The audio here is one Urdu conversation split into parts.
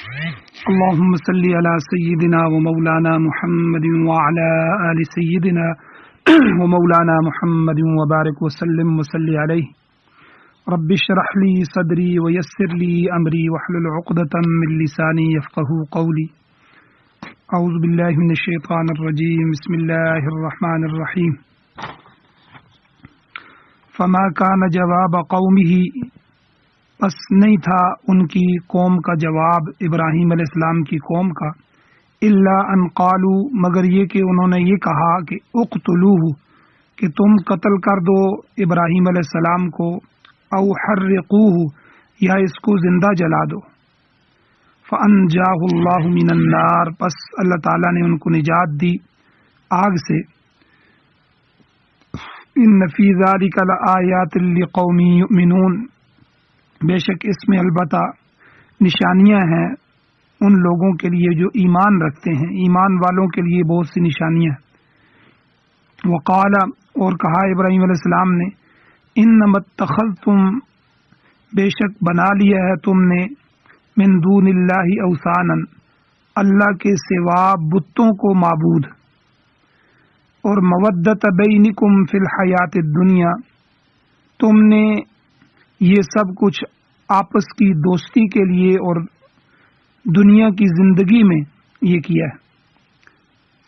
اللهم صل على سيدنا ومولانا محمد وعلى آل سيدنا ومولانا محمد وبارك وسلم وصل عليه رب اشرح لي صدري ويسر لي أمري واحلل عقدة من لساني يفقهوا قولي. اعوذ باللہ من الشیطان الرجیم. بسم اللہ الرحمن الرحیم. فما كان جواب قومه، بس نہیں تھا ان کی قوم کا جواب، ابراہیم علیہ السلام کی قوم کا، الا ان قالوا، مگر یہ کہ انہوں نے یہ کہا کہ اقتلوہ، کہ تم قتل کر دو ابراہیم علیہ السلام کو، او حرقوہ، یا اس کو زندہ جلا دو. فانجاہ اللہ من النار، پس اللہ تعالیٰ نے ان کو نجات دی آگ سے. ان فی ذلک لآیات لقوم یؤمنون، بے شک اس میں البتہ نشانیاں ہیں ان لوگوں کے لیے جو ایمان رکھتے ہیں، ایمان والوں کے لیے بہت سی نشانیاں. وقال، اور کہا ابراہیم علیہ السلام نے، انما اتخذتم، بے شک بنا لیا ہے تم نے، من دون اللہ اوثانا، اللہ کے سوا بتوں کو معبود، اور مودت بینکم فی الحیات الدنیا، تم نے یہ سب کچھ آپس کی دوستی کے لیے اور دنیا کی زندگی میں یہ کیا ہے.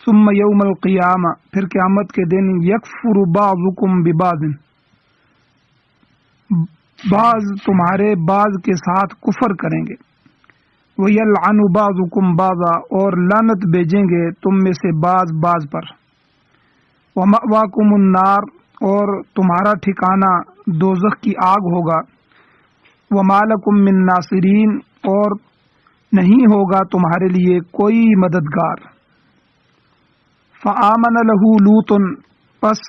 ثم یوم القیامہ، پھر قیامت کے دن، یکفر بعضکم ببعض، بعض تمہارے بعض کے ساتھ کفر کریں گے. ویلعن بعضکم بعضا، اور لعنت بھیجیں گے تم میں سے بعض بعض پر. ومأواکم النار، اور تمہارا ٹھکانہ دوزخ کی آگ ہوگا. وما لکم من ناصرین، اور نہیں ہوگا تمہارے لیے کوئی مددگار. فآمن لہ لوط، پس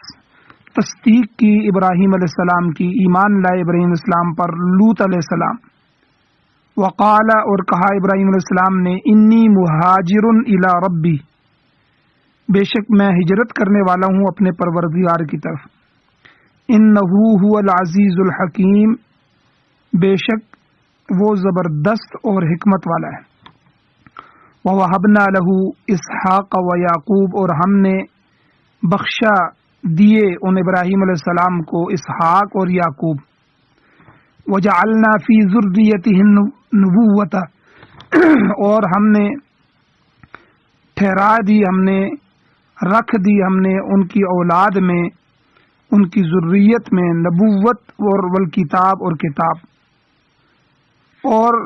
تصدیق کی ابراہیم علیہ السلام کی، ایمان لائے ابراہیم علیہ السلام پر لوط علیہ السلام. وقال، اور کہا ابراہیم علیہ السلام نے، انی مہاجر الی ربی، بے شک میں ہجرت کرنے والا ہوں اپنے پروردگار کی طرف. انہ هو العزیز الحکیم، بے شک وہ زبردست اور حکمت والا ہے. ووہبنا لہ اسحاق و یعقوب، اور ہم نے بخشا دیے ان ابراہیم علیہ السلام کو اسحاق اور یعقوب. وجعلنا فی ذریتہ النبوۃ، اور ہم نے ٹھہرا دی، ہم نے رکھ دی ہم نے ان کی اولاد میں، ان کی ذریت میں، نبوت اور والکتاب، اور کتاب. اور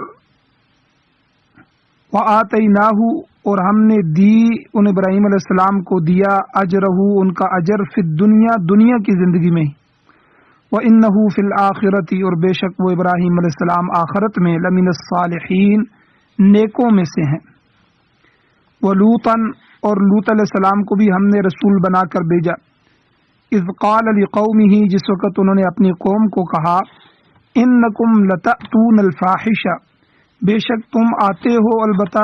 وآتیناہ، اور ہم نے دی ان ابراہیم علیہ السلام کو دیا، اجرہ، ان کا اجر، فی الدنیا، دنیا کی زندگی میں. وانہ فی الآخرۃ، اور بے شک وہ ابراہیم علیہ السلام آخرت میں، لمن الصالحین، نیکوں میں سے ہیں. ولوطا، اور لوط علیہ السلام کو بھی ہم نے رسول بنا کر بھیجا. اذ قال لقومہ، جس وقت انہوں نے اپنی قوم کو کہا، انکم لتأتون الفاحشہ، بے شک تم آتے ہو البتہ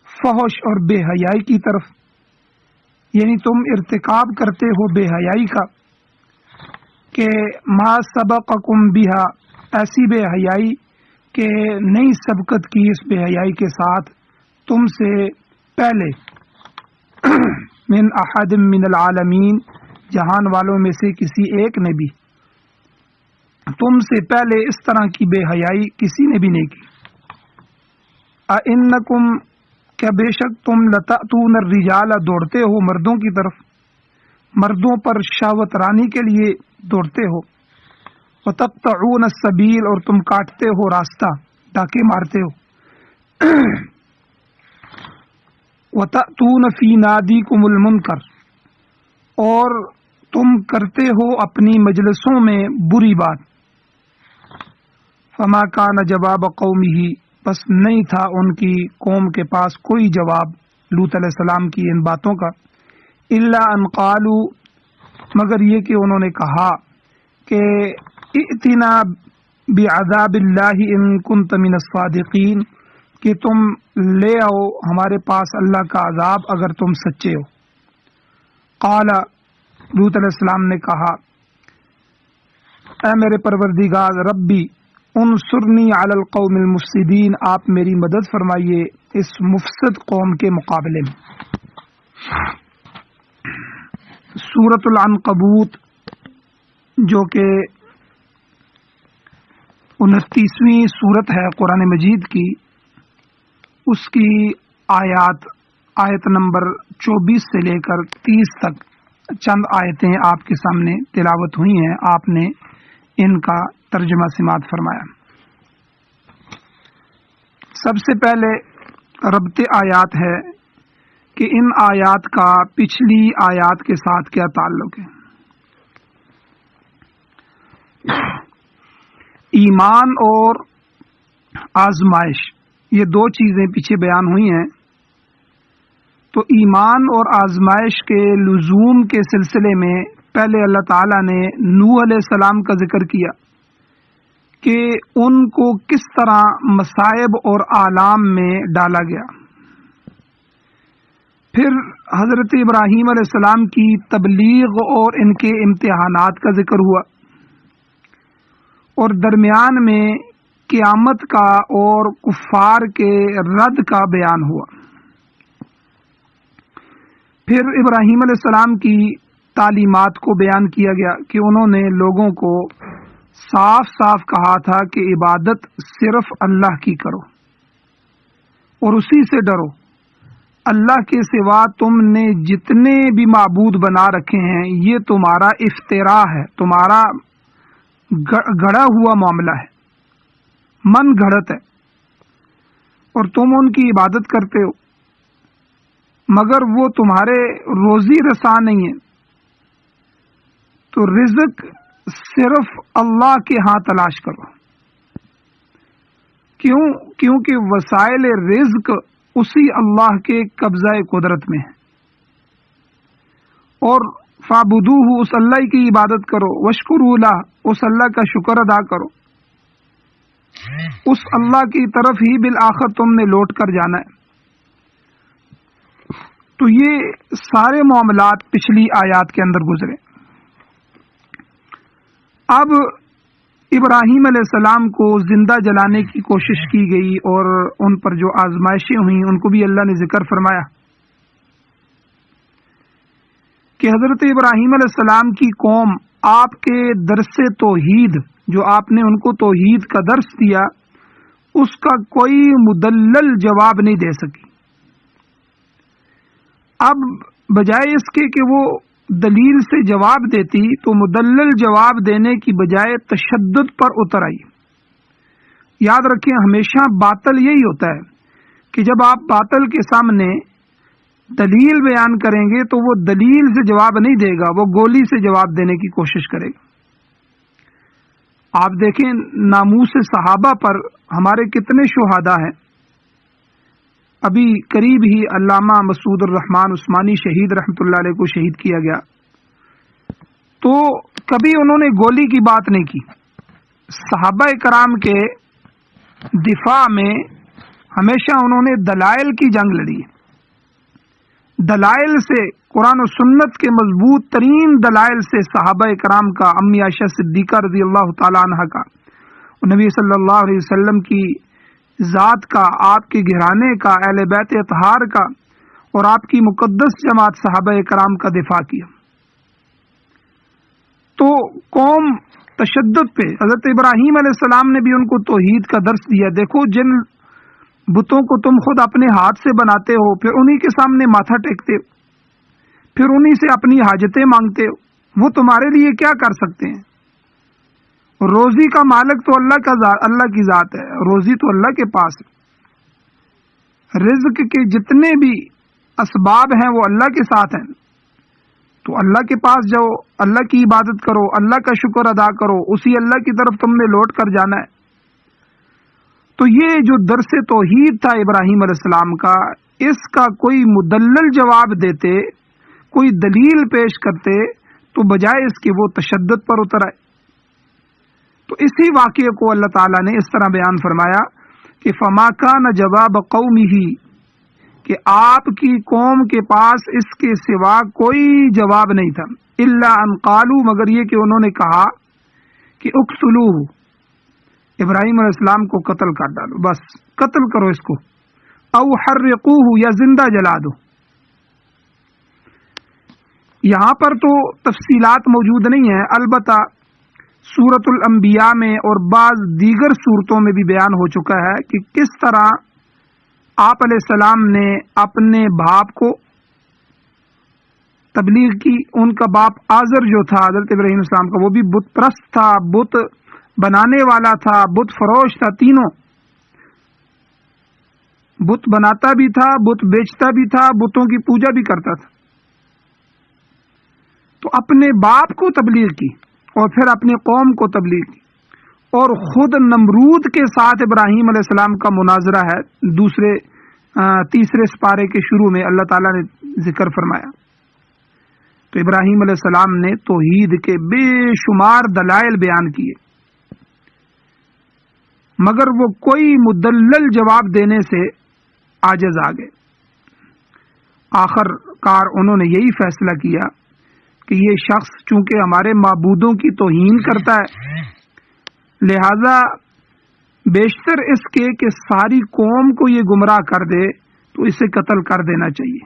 فحش اور بے حیائی کی طرف، یعنی تم ارتکاب کرتے ہو بے حیائی کا، کہ ما سبقکم بہا، ایسی بے حیائی کہ نہیں سبقت کی اس بے حیائی کے ساتھ تم سے پہلے، من احد من العالمین، جہان والوں میں سے کسی ایک نے بھی، تم سے پہلے اس طرح کی بے حیائی کسی نے بھی نہیں کی. اِنکم، کیا بے شک تم، لتأتون الرجال، دوڑتے ہو مردوں کی طرف، مردوں پر شہوت رانی کے لیے دوڑتے ہو. وتقطعون السبیل، اور تم کاٹتے ہو راستہ، ڈاکے مارتے ہو. وتأتون فی نادیکم المنکر، اور تم کرتے ہو اپنی مجلسوں میں بری بات. فما کان جواب قومہ، بس نہیں تھا ان کی قوم کے پاس کوئی جواب لوط علیہ السلام کی ان باتوں کا، الا ان قالوا، مگر یہ کہ انہوں نے کہا کہ ائتنا بعذاب اللہ ان کنت من الصادقین، کہ تم لے آؤ ہمارے پاس اللہ کا عذاب اگر تم سچے ہو. قال، لوط علیہ السلام نے کہا، اے میرے پروردگار، ربی، انصرنی علی القوم المفسدین، آپ میری مدد فرمائیے اس مفسد قوم کے مقابلے میں۔ سورۃ العنکبوت جو کہ 29ویں سورت ہے قرآن مجید کی، اس کی آیت نمبر 24 سے لے کر 30 تک چند آیتیں آپ کے سامنے تلاوت ہوئی ہیں، آپ نے ان کا ترجمہ سماعت فرمایا۔ سب سے پہلے ربط آیات ہے کہ ان آیات کا پچھلی آیات کے ساتھ کیا تعلق ہے۔ ایمان اور آزمائش، یہ دو چیزیں پیچھے بیان ہوئی ہیں، تو ایمان اور آزمائش کے لزوم کے سلسلے میں پہلے اللہ تعالیٰ نے نوح علیہ السلام کا ذکر کیا کہ ان کو کس طرح مصائب اور آلام میں ڈالا گیا۔ پھر حضرت ابراہیم علیہ السلام کی تبلیغ اور ان کے امتحانات کا ذکر ہوا، اور درمیان میں قیامت کا اور کفار کے رد کا بیان ہوا۔ پھر ابراہیم علیہ السلام کی تعلیمات کو بیان کیا گیا کہ انہوں نے لوگوں کو صاف صاف کہا تھا کہ عبادت صرف اللہ کی کرو اور اسی سے ڈرو، اللہ کے سوا تم نے جتنے بھی معبود بنا رکھے ہیں یہ تمہارا افتراء ہے، تمہارا گڑھا ہوا معاملہ ہے، من گھڑت ہے، اور تم ان کی عبادت کرتے ہو مگر وہ تمہارے روزی رساں نہیں ہے، تو رزق صرف اللہ کے ہاں تلاش کرو۔ کیونکہ وسائل رزق اسی اللہ کے قبضہ قدرت میں ہے، اور فَاعْبُدُوهُ، اس اللہ کی عبادت کرو، وَاشْكُرُوا لَهُ، اس اللہ کا شکر ادا کرو، اس اللہ کی طرف ہی بالآخر تم نے لوٹ کر جانا ہے۔ تو یہ سارے معاملات پچھلی آیات کے اندر گزرے۔ اب ابراہیم علیہ السلام کو زندہ جلانے کی کوشش کی گئی اور ان پر جو آزمائشیں ہوئیں ان کو بھی اللہ نے ذکر فرمایا کہ حضرت ابراہیم علیہ السلام کی قوم آپ کے درس توحید، جو آپ نے ان کو توحید کا درس دیا، اس کا کوئی مدلل جواب نہیں دے سکی۔ اب بجائے اس کے کہ وہ دلیل سے جواب دیتی تو مدلل جواب دینے کی بجائے تشدد پر اتر آئی۔ یاد رکھیں، ہمیشہ باطل یہی ہوتا ہے کہ جب آپ باطل کے سامنے دلیل بیان کریں گے تو وہ دلیل سے جواب نہیں دے گا، وہ گولی سے جواب دینے کی کوشش کرے گا۔ آپ دیکھیں ناموس صحابہ پر ہمارے کتنے شہداء ہیں۔ ابھی قریب ہی علامہ مسعود الرحمان عثمانی شہید رحمۃ اللہ علیہ کو شہید کیا گیا، تو کبھی انہوں نے گولی کی بات نہیں کی۔ صحابہ کرام کے دفاع میں ہمیشہ انہوں نے دلائل کی جنگ لڑی، دلائل سے، قرآن و سنت کے مضبوط ترین دلائل سے صحابہ کرام کا، امی عائشہ صدیقہ رضی اللہ تعالی عنہ کا، نبی صلی اللہ علیہ وسلم کی ذات کا، آپ کے گھرانے کا، اہل بیت اطہار کا اور آپ کی مقدس جماعت صحابہ کرام کا دفاع کیا۔ تو قوم تشدد پہ، حضرت ابراہیم علیہ السلام نے بھی ان کو توحید کا درس دیا۔ دیکھو، جن بتوں کو تم خود اپنے ہاتھ سے بناتے ہو، پھر انہی کے سامنے ماتھا ٹیکتے ہو، پھر انہی سے اپنی حاجتیں مانگتے ہو، وہ تمہارے لیے کیا کر سکتے ہیں؟ روزی کا مالک تو اللہ کی ذات ہے، روزی تو اللہ کے پاس ہے، رزق کے جتنے بھی اسباب ہیں وہ اللہ کے ساتھ ہیں، تو اللہ کے پاس جاؤ، اللہ کی عبادت کرو، اللہ کا شکر ادا کرو، اسی اللہ کی طرف تم نے لوٹ کر جانا ہے۔ تو یہ جو درس توحید تھا ابراہیم علیہ السلام کا، اس کا کوئی مدلل جواب دیتے، کوئی دلیل پیش کرتے، تو بجائے اس کے وہ تشدد پر اتر آئے۔ تو اسی واقعے کو اللہ تعالیٰ نے اس طرح بیان فرمایا کہ فما کان جواب قومہ، کہ آپ کی قوم کے پاس اس کے سوا کوئی جواب نہیں تھا، الا ان قالوا، مگر یہ کہ انہوں نے کہا کہ اقتلوہ، ابراہیم علیہ السلام کو قتل کر ڈالو، بس قتل کرو اس کو، او حرقوہ یا زندہ جلا دو۔ یہاں پر تو تفصیلات موجود نہیں ہیں، البتہ سورۃ الانبیاء میں اور بعض دیگر صورتوں میں بھی بیان ہو چکا ہے کہ کس طرح آپ علیہ السلام نے اپنے باپ کو تبلیغ کی۔ ان کا باپ آزر جو تھا حضرت ابراہیم علیہ السلام کا، وہ بھی بت پرست تھا، بت بنانے والا تھا، بت فروش تھا، تینوں بت بناتا بھی تھا، بت بیچتا بھی تھا، بتوں کی پوجا بھی کرتا تھا۔ تو اپنے باپ کو تبلیغ کی اور پھر اپنی قوم کو تبلیغ کی، اور خود نمرود کے ساتھ ابراہیم علیہ السلام کا مناظرہ ہے، تیسرے سپارے کے شروع میں اللہ تعالیٰ نے ذکر فرمایا۔ تو ابراہیم علیہ السلام نے توحید کے بے شمار دلائل بیان کیے، مگر وہ کوئی مدلل جواب دینے سے عاجز آ گئے۔ آخر کار انہوں نے یہی فیصلہ کیا کہ یہ شخص چونکہ ہمارے معبودوں کی توہین کرتا ہے، لہذا بیشتر اس کے کہ ساری قوم کو یہ گمراہ کر دے تو اسے قتل کر دینا چاہیے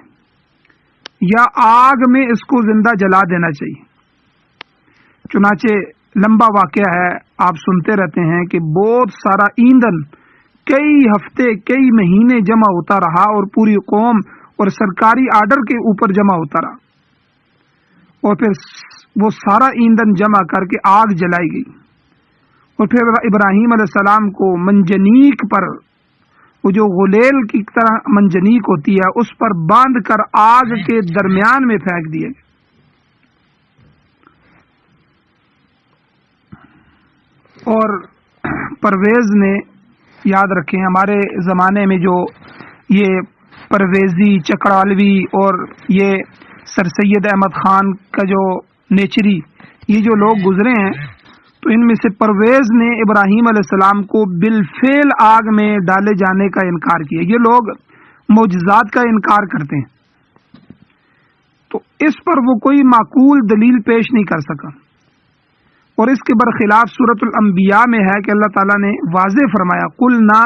یا آگ میں اس کو زندہ جلا دینا چاہیے۔ چنانچہ لمبا واقعہ ہے، آپ سنتے رہتے ہیں کہ بہت سارا ایندھن کئی ہفتے کئی مہینے جمع ہوتا رہا اور پوری قوم اور سرکاری آرڈر کے اوپر جمع ہوتا رہا، اور پھر وہ سارا ایندھن جمع کر کے آگ جلائی گئی، اور پھر ابراہیم علیہ السلام کو منجنیق پر، وہ جو غلیل کی طرح منجنیق ہوتی ہے، اس پر باندھ کر آگ کے درمیان میں پھینک دیے گئے۔ اور پرویز نے، یاد رکھیں ہمارے زمانے میں جو یہ پرویزی، چکرالوی اور یہ سر سید احمد خان کا جو نیچری، یہ جو لوگ گزرے ہیں، تو ان میں سے پرویز نے ابراہیم علیہ السلام کو بالفعل آگ میں ڈالے جانے کا انکار کیا۔ یہ لوگ معجزات کا انکار کرتے ہیں، تو اس پر وہ کوئی معقول دلیل پیش نہیں کر سکا۔ اور اس کے برخلاف سورۃ الانبیاء میں ہے کہ اللہ تعالیٰ نے واضح فرمایا، قلنا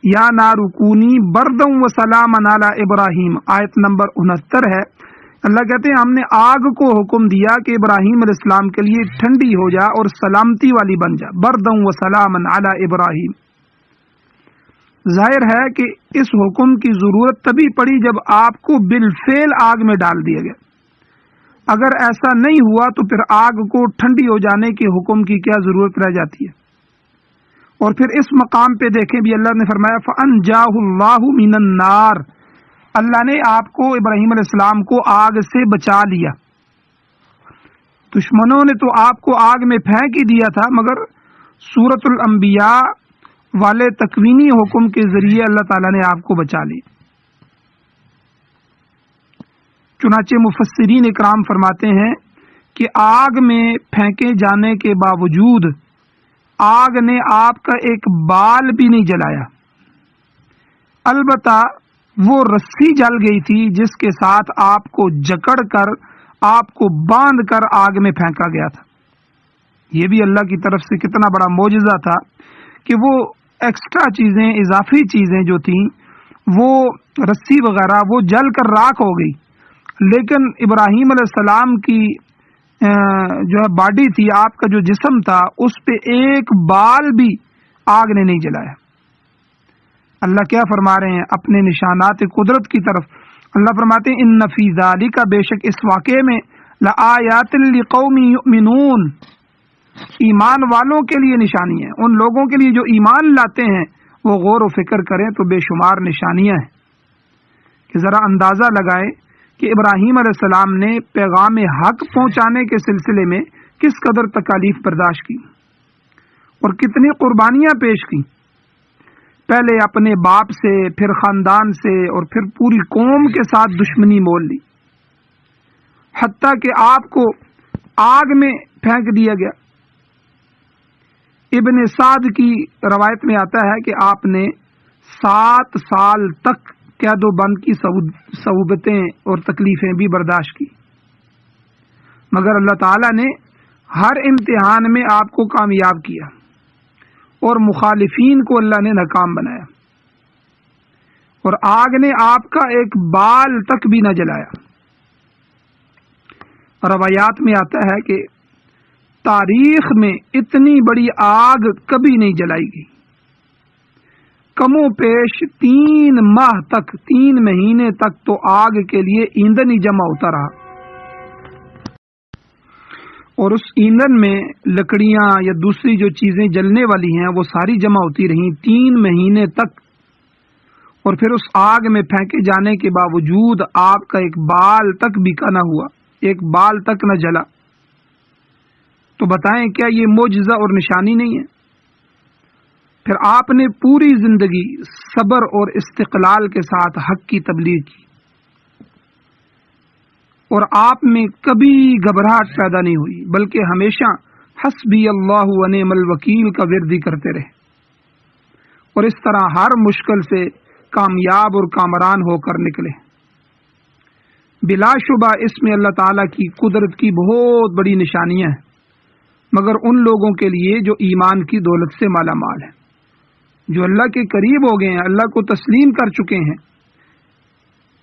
یا نار کونی بردا وسلاما علی ابراہیم، آیت نمبر 69 ہے۔ اللہ کہتے ہیں ہم نے آگ کو حکم دیا کہ ابراہیم علیہ السلام کے لیے ٹھنڈی ہو جا اور سلامتی والی بن جا، بردا وسلاما علی ابراہیم۔ ظاہر ہے کہ اس حکم کی ضرورت تبھی پڑی جب آپ کو بالفعل آگ میں ڈال دیا گیا۔ اگر ایسا نہیں ہوا تو پھر آگ کو ٹھنڈی ہو جانے کے حکم کی کیا ضرورت رہ جاتی ہے؟ اور پھر اس مقام پہ دیکھیں بھی اللہ نے فرمایا فَأَنْجَاهُ اللَّهُ مِنَ النَّارِ، اللہ نے آپ کو، ابراہیم علیہ السلام کو آگ سے بچا لیا۔ دشمنوں نے تو آپ کو آگ میں پھینک ہی دیا تھا، مگر سورۃ الانبیاء والے تکوینی حکم کے ذریعے اللہ تعالیٰ نے آپ کو بچا لی۔ چنانچہ مفسرین اکرام فرماتے ہیں کہ آگ میں پھینکے جانے کے باوجود آگ نے آپ کا ایک بال بھی نہیں جلایا، البتہ وہ رسی جل گئی تھی جس کے ساتھ آپ کو جکڑ کر، آپ کو باندھ کر آگ میں پھینکا گیا تھا۔ یہ بھی اللہ کی طرف سے کتنا بڑا معجزہ تھا کہ وہ ایکسٹرا چیزیں، اضافی چیزیں جو تھیں، وہ رسی وغیرہ وہ جل کر راکھ ہو گئی، لیکن ابراہیم علیہ السلام کی جو ہے باڈی تھی، آپ کا جو جسم تھا، اس پہ ایک بال بھی آگ نے نہیں جلایا۔ اللہ کیا فرما رہے ہیں اپنے نشانات قدرت کی طرف؟ اللہ فرماتے ہیں ان فی ذالک، بے شک اس واقعے میں، لآیات لقوم یؤمنون، ایمان والوں کے لیے نشانی ہے، ان لوگوں کے لیے جو ایمان لاتے ہیں وہ غور و فکر کریں تو بے شمار نشانیاں ہیں کہ ذرا اندازہ لگائیں کہ ابراہیم علیہ السلام نے پیغام حق پہنچانے کے سلسلے میں کس قدر تکالیف برداشت کی اور کتنی قربانیاں پیش کی، پہلے اپنے باپ سے، پھر خاندان سے، اور پھر پوری قوم کے ساتھ دشمنی مول لی، حتیٰ کہ آپ کو آگ میں پھینک دیا گیا۔ ابن سعد کی روایت میں آتا ہے کہ آپ نے 7 سال تک قید و بند کی صعوبتیں اور تکلیفیں بھی برداشت کی، مگر اللہ تعالیٰ نے ہر امتحان میں آپ کو کامیاب کیا، اور مخالفین کو اللہ نے ناکام بنایا، اور آگ نے آپ کا ایک بال تک بھی نہ جلایا۔ روایات میں آتا ہے کہ تاریخ میں اتنی بڑی آگ کبھی نہیں جلائی گئی۔ کم و پیش 3 ماہ تک، 3 مہینے تک تو آگ کے لیے ایندھن ہی جمع ہوتا رہا، اور اس ایندھن میں لکڑیاں یا دوسری جو چیزیں جلنے والی ہیں وہ ساری جمع ہوتی رہیں 3 مہینے تک، اور پھر اس آگ میں پھینکے جانے کے باوجود آپ کا ایک بال تک بھیکا نہ ہوا، ایک بال تک نہ جلا۔ تو بتائیں کیا یہ معجزہ اور نشانی نہیں ہے؟ پھر آپ نے پوری زندگی صبر اور استقلال کے ساتھ حق کی تبلیغ کی، اور آپ میں کبھی گھبراہٹ پیدا نہیں ہوئی، بلکہ ہمیشہ حسبی اللہ و نعم الوکیل کا ورد کرتے رہے، اور اس طرح ہر مشکل سے کامیاب اور کامران ہو کر نکلے۔ بلا شبہ اس میں اللہ تعالیٰ کی قدرت کی بہت بڑی نشانیاں ہیں، مگر ان لوگوں کے لیے جو ایمان کی دولت سے مالا مال ہیں، جو اللہ کے قریب ہو گئے ہیں، اللہ کو تسلیم کر چکے ہیں،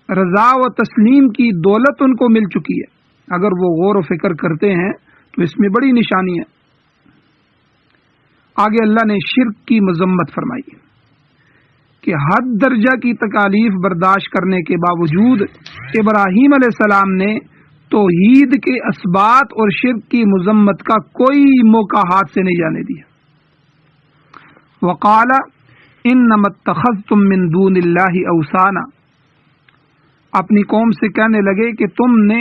رضا و تسلیم کی دولت ان کو مل چکی ہے، اگر وہ غور و فکر کرتے ہیں تو اس میں بڑی نشانی ہے۔ آگے اللہ نے شرک کی مذمت فرمائی کہ حد درجہ کی تکالیف برداشت کرنے کے باوجود ابراہیم علیہ السلام نے توحید کے اثبات اور شرک کی مذمت کا کوئی موقع ہاتھ سے نہیں جانے دیا۔ وقال انما اتخذتم من دون اللہ اوثانا، اپنی قوم سے کہنے لگے کہ تم نے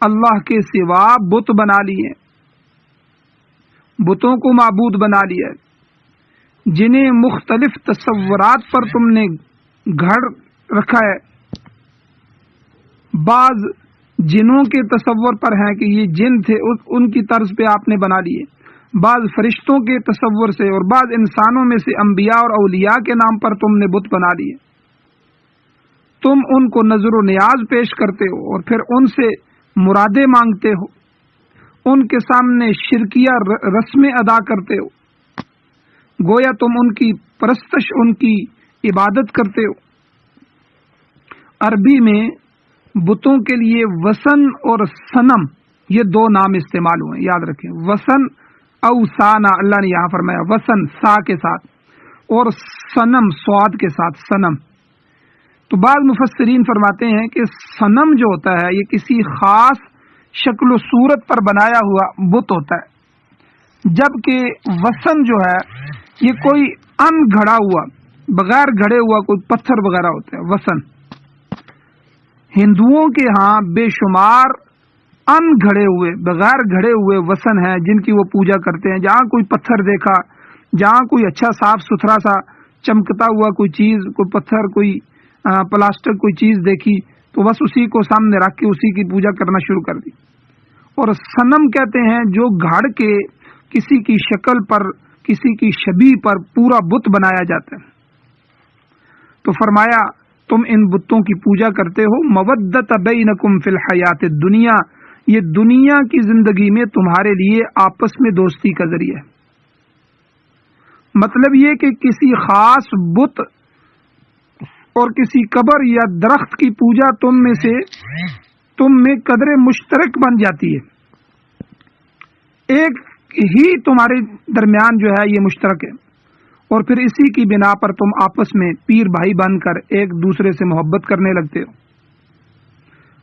اللہ کے سوا بت بنا لیے، بتوں کو معبود بنا لیا، جنہیں مختلف تصورات پر تم نے گھڑ رکھا ہے۔ بعض جنوں کے تصور پر ہیں کہ یہ جن تھے، ان کی طرز پہ آپ نے بنا لیے، بعض فرشتوں کے تصور سے، اور بعض انسانوں میں سے انبیاء اور اولیاء کے نام پر تم نے بت بنا لیے۔ تم ان کو نظر و نیاز پیش کرتے ہو اور پھر ان سے مرادیں مانگتے ہو، ان کے سامنے شرکیہ رسمیں ادا کرتے ہو، گویا تم ان کی پرستش، ان کی عبادت کرتے ہو۔ عربی میں بتوں کے لیے وثن اور صنم، یہ 2 نام استعمال ہوئے، یاد رکھیں، وثن اوثانا، اللہ نے یہاں فرمایا وثن سا کے ساتھ، اور صنم صاد کے ساتھ صنم۔ تو بعض مفسرین فرماتے ہیں کہ صنم جو ہوتا ہے یہ کسی خاص شکل و صورت پر بنایا ہوا بت ہوتا ہے، جبکہ وثن جو ہے یہ کوئی ان گھڑا ہوا، بغیر گھڑے ہوا کوئی پتھر وغیرہ ہوتا ہے وثن۔ ہندوؤں کے ہاں بے شمار ان گھڑے ہوئے، بغیر گھڑے ہوئے وثن ہیں جن کی وہ پوجا کرتے ہیں۔ جہاں کوئی پتھر دیکھا، جہاں کوئی اچھا صاف ستھرا سا چمکتا ہوا کوئی چیز، کوئی پتھر، کوئی پلاسٹک کوئی چیز دیکھی تو بس اسی کو سامنے رکھ کے اسی کی پوجا کرنا شروع کر دی۔ اور صنم کہتے ہیں جو گھڑ کے کسی کی شکل پر، کسی کی شبیہ پر پورا بت بنایا جاتا ہے۔ تو فرمایا تم ان بتوں کی پوجا کرتے ہو، مودت بینکم فی الحیات الدنیا، یہ دنیا کی زندگی میں تمہارے لیے آپس میں دوستی کا ذریعہ ہے۔ مطلب یہ کہ کسی خاص بت اور کسی قبر یا درخت کی پوجا تم میں قدر مشترک بن جاتی ہے، ایک ہی تمہارے درمیان جو ہے یہ مشترک ہے، اور پھر اسی کی بنا پر تم آپس میں پیر بھائی بن کر ایک دوسرے سے محبت کرنے لگتے ہو،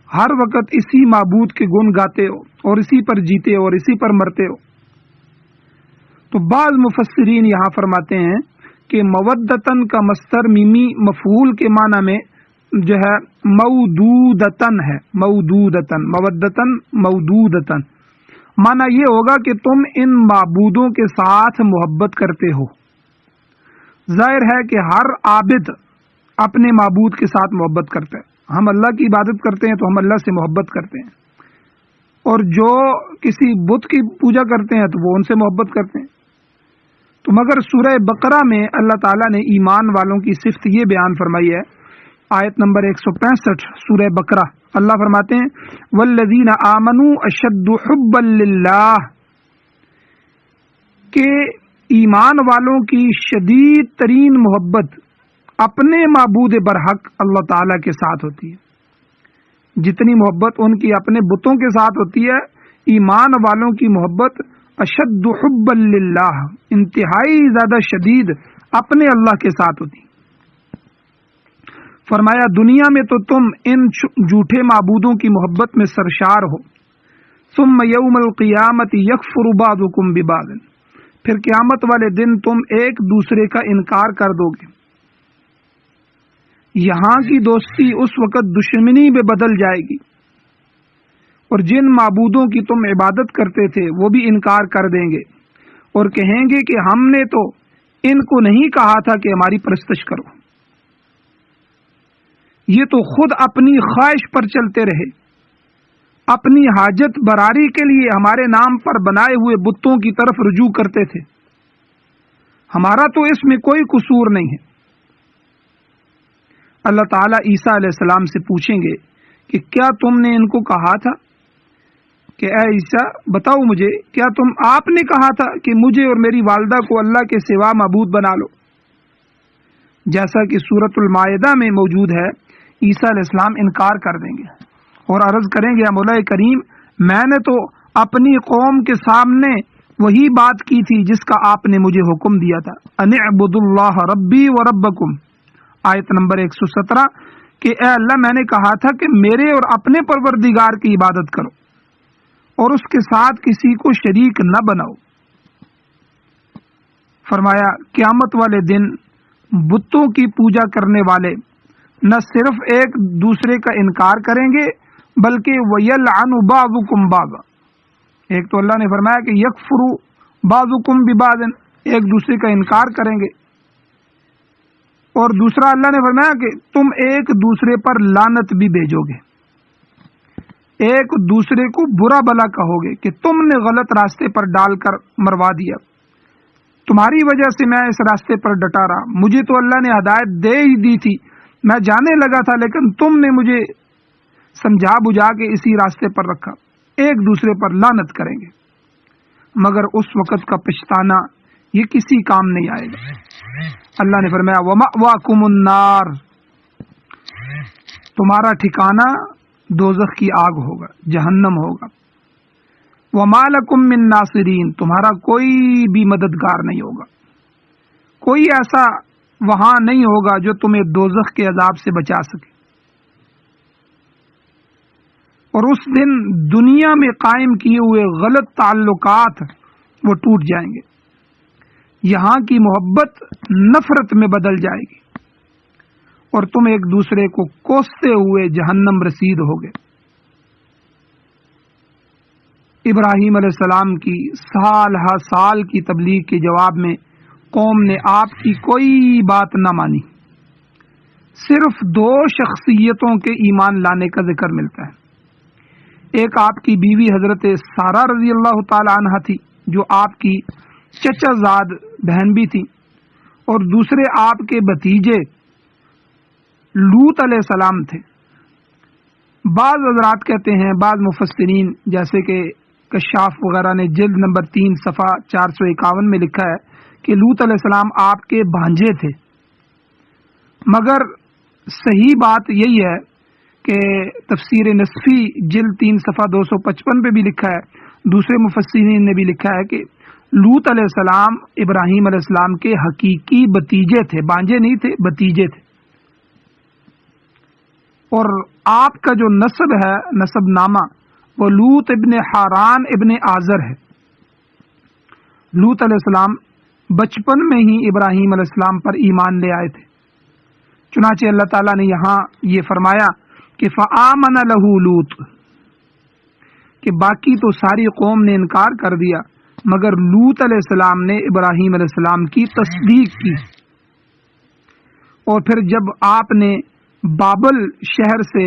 ہر وقت اسی معبود کے گن گاتے ہو اور اسی پر جیتے ہو اور اسی پر مرتے ہو۔ تو بعض مفسرین یہاں فرماتے ہیں کہ مودتن کا مصدر میمی مفعول کے معنی میں جو ہے مودودتن ہے، مودودتن، مودتن مودودتن، معنی یہ ہوگا کہ تم ان معبودوں کے ساتھ محبت کرتے ہو۔ ظاہر ہے کہ ہر عابد اپنے معبود کے ساتھ محبت کرتا ہے، ہم اللہ کی عبادت کرتے ہیں تو ہم اللہ سے محبت کرتے ہیں، اور جو کسی بت کی پوجا کرتے ہیں تو وہ ان سے محبت کرتے ہیں۔ تو مگر سورہ بقرہ میں اللہ تعالیٰ نے ایمان والوں کی صفت یہ بیان فرمائی ہے، آیت نمبر 165 سورہ بقرہ، اللہ فرماتے ہیں والذین آمنوا اشد حبا للہ، کہ ایمان والوں کی شدید ترین محبت اپنے معبود برحق اللہ تعالی کے ساتھ ہوتی ہے۔ جتنی محبت ان کی اپنے بتوں کے ساتھ ہوتی ہے، ایمان والوں کی محبت اشد حبا للہ، انتہائی زیادہ شدید اپنے اللہ کے ساتھ ہوتی۔ فرمایا دنیا میں تو تم ان جھوٹے معبودوں کی محبت میں سرشار ہو، ثم یوم القیامت یکفر بعضکم ببعض، پھر قیامت والے دن تم ایک دوسرے کا انکار کر دو گے۔ یہاں کی دوستی اس وقت دشمنی میں بدل جائے گی، اور جن معبودوں کی تم عبادت کرتے تھے وہ بھی انکار کر دیں گے اور کہیں گے کہ ہم نے تو ان کو نہیں کہا تھا کہ ہماری پرستش کرو، یہ تو خود اپنی خواہش پر چلتے رہے، اپنی حاجت براری کے لیے ہمارے نام پر بنائے ہوئے بتوں کی طرف رجوع کرتے تھے، ہمارا تو اس میں کوئی قصور نہیں ہے۔ اللہ تعالیٰ عیسیٰ علیہ السلام سے پوچھیں گے کہ کیا تم نے ان کو کہا تھا کہ اے عیسیٰ بتاؤ مجھے، کیا آپ نے کہا تھا کہ مجھے اور میری والدہ کو اللہ کے سوا معبود بنا لو؟ جیسا کہ سورۃ المائدہ میں موجود ہے، عیسیٰ علیہ السلام انکار کر دیں گے اور عرض کریں گے مولا کریم، میں نے تو اپنی قوم کے سامنے وہی بات کی تھی جس کا آپ نے مجھے حکم دیا تھا، ان اعبدوا اللہ ربی و ربکم، آیت نمبر 117، کہ اے اللہ میں نے کہا تھا کہ میرے اور اپنے پروردگار کی عبادت کرو اور اس کے ساتھ کسی کو شریک نہ بناؤ۔ فرمایا قیامت والے دن بتوں کی پوجا کرنے والے نہ صرف ایک دوسرے کا انکار کریں گے بلکہ وَيَلْعَنُ بَعْضُكُمْ بَعْضًا، ایک تو اللہ نے فرمایا کہ یکفر بعضکم ببعض، ایک دوسرے کا انکار کریں گے، اور دوسرا اللہ نے فرمایا کہ تم ایک دوسرے پر لعنت بھی بھیجو گے، ایک دوسرے کو برا بلا کہو گے کہ تم نے غلط راستے پر ڈال کر مروا دیا، تمہاری وجہ سے میں اس راستے پر ڈٹا رہا، مجھے تو اللہ نے ہدایت دے ہی دی تھی، میں جانے لگا تھا لیکن تم نے مجھے سمجھا بجھا کے اسی راستے پر رکھا، ایک دوسرے پر لعنت کریں گے، مگر اس وقت کا پچھتانا یہ کسی کام نہیں آئے گا۔ اللہ نے فرمایا وَمَأْوَاكُمُ النَّارُ، تمہارا ٹھکانہ دوزخ کی آگ ہوگا، جہنم ہوگا، وَمَا لَكُم مِّن نَاصِرِينَ، تمہارا کوئی بھی مددگار نہیں ہوگا، کوئی ایسا وہاں نہیں ہوگا جو تمہیں دوزخ کے عذاب سے بچا سکے، اور اس دن دنیا میں قائم کیے ہوئے غلط تعلقات وہ ٹوٹ جائیں گے، یہاں کی محبت نفرت میں بدل جائے گی اور تم ایک دوسرے کو کوستے ہوئے جہنم رسید ہوگے۔ ابراہیم علیہ السلام کی سال ہا سال کی تبلیغ کے جواب میں قوم نے آپ کی کوئی بات نہ مانی، صرف دو شخصیتوں کے ایمان لانے کا ذکر ملتا ہے، ایک آپ کی بیوی حضرت سارہ رضی اللہ تعالی عنہا تھی جو آپ کی چچا زاد بہن بھی تھی، اور دوسرے آپ کے بھتیجے لوط علیہ السلام تھے۔ بعض حضرات کہتے ہیں، بعض مفسرین جیسے کہ کشاف وغیرہ نے جلد نمبر 3 صفحہ 451 میں لکھا ہے کہ لوط علیہ السلام آپ کے بھانجے تھے، مگر صحیح بات یہی ہے کہ تفسیر نصفی جلد 3 صفحہ 255 پہ بھی لکھا ہے، دوسرے مفسرین نے بھی لکھا ہے کہ لوط علیہ السلام ابراہیم علیہ السلام کے حقیقی بھتیجے تھے، بھانجے نہیں تھے، بھتیجے تھے، اور آپ کا جو نسب ہے، نسب نامہ، وہ لوط ابن حاران ابن آزر ہے۔ لوط علیہ السلام بچپن میں ہی ابراہیم علیہ السلام پر ایمان لے آئے تھے، چنانچہ اللہ تعالیٰ نے یہاں یہ فرمایا کہ فآمن لہ لوط، کہ باقی تو ساری قوم نے انکار کر دیا مگر لوط علیہ السلام نے ابراہیم علیہ السلام کی تصدیق کی، اور پھر جب آپ نے بابل شہر سے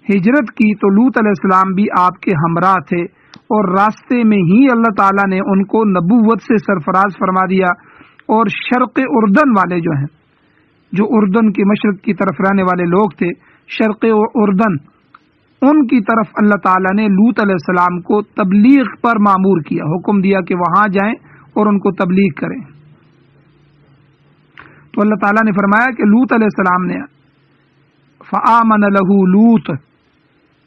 ہجرت کی تو لوط علیہ السلام بھی آپ کے ہمراہ تھے، اور راستے میں ہی اللہ تعالیٰ نے ان کو نبوت سے سرفراز فرما دیا، اور شرق اردن والے جو ہیں، جو اردن کے مشرق کی طرف رہنے والے لوگ تھے، شرق اردن، ان کی طرف اللہ تعالیٰ نے لوط علیہ السلام کو تبلیغ پر مامور کیا، حکم دیا کہ وہاں جائیں اور ان کو تبلیغ کریں۔ تو اللہ تعالیٰ نے فرمایا کہ لوط علیہ السلام نے فآمن لہ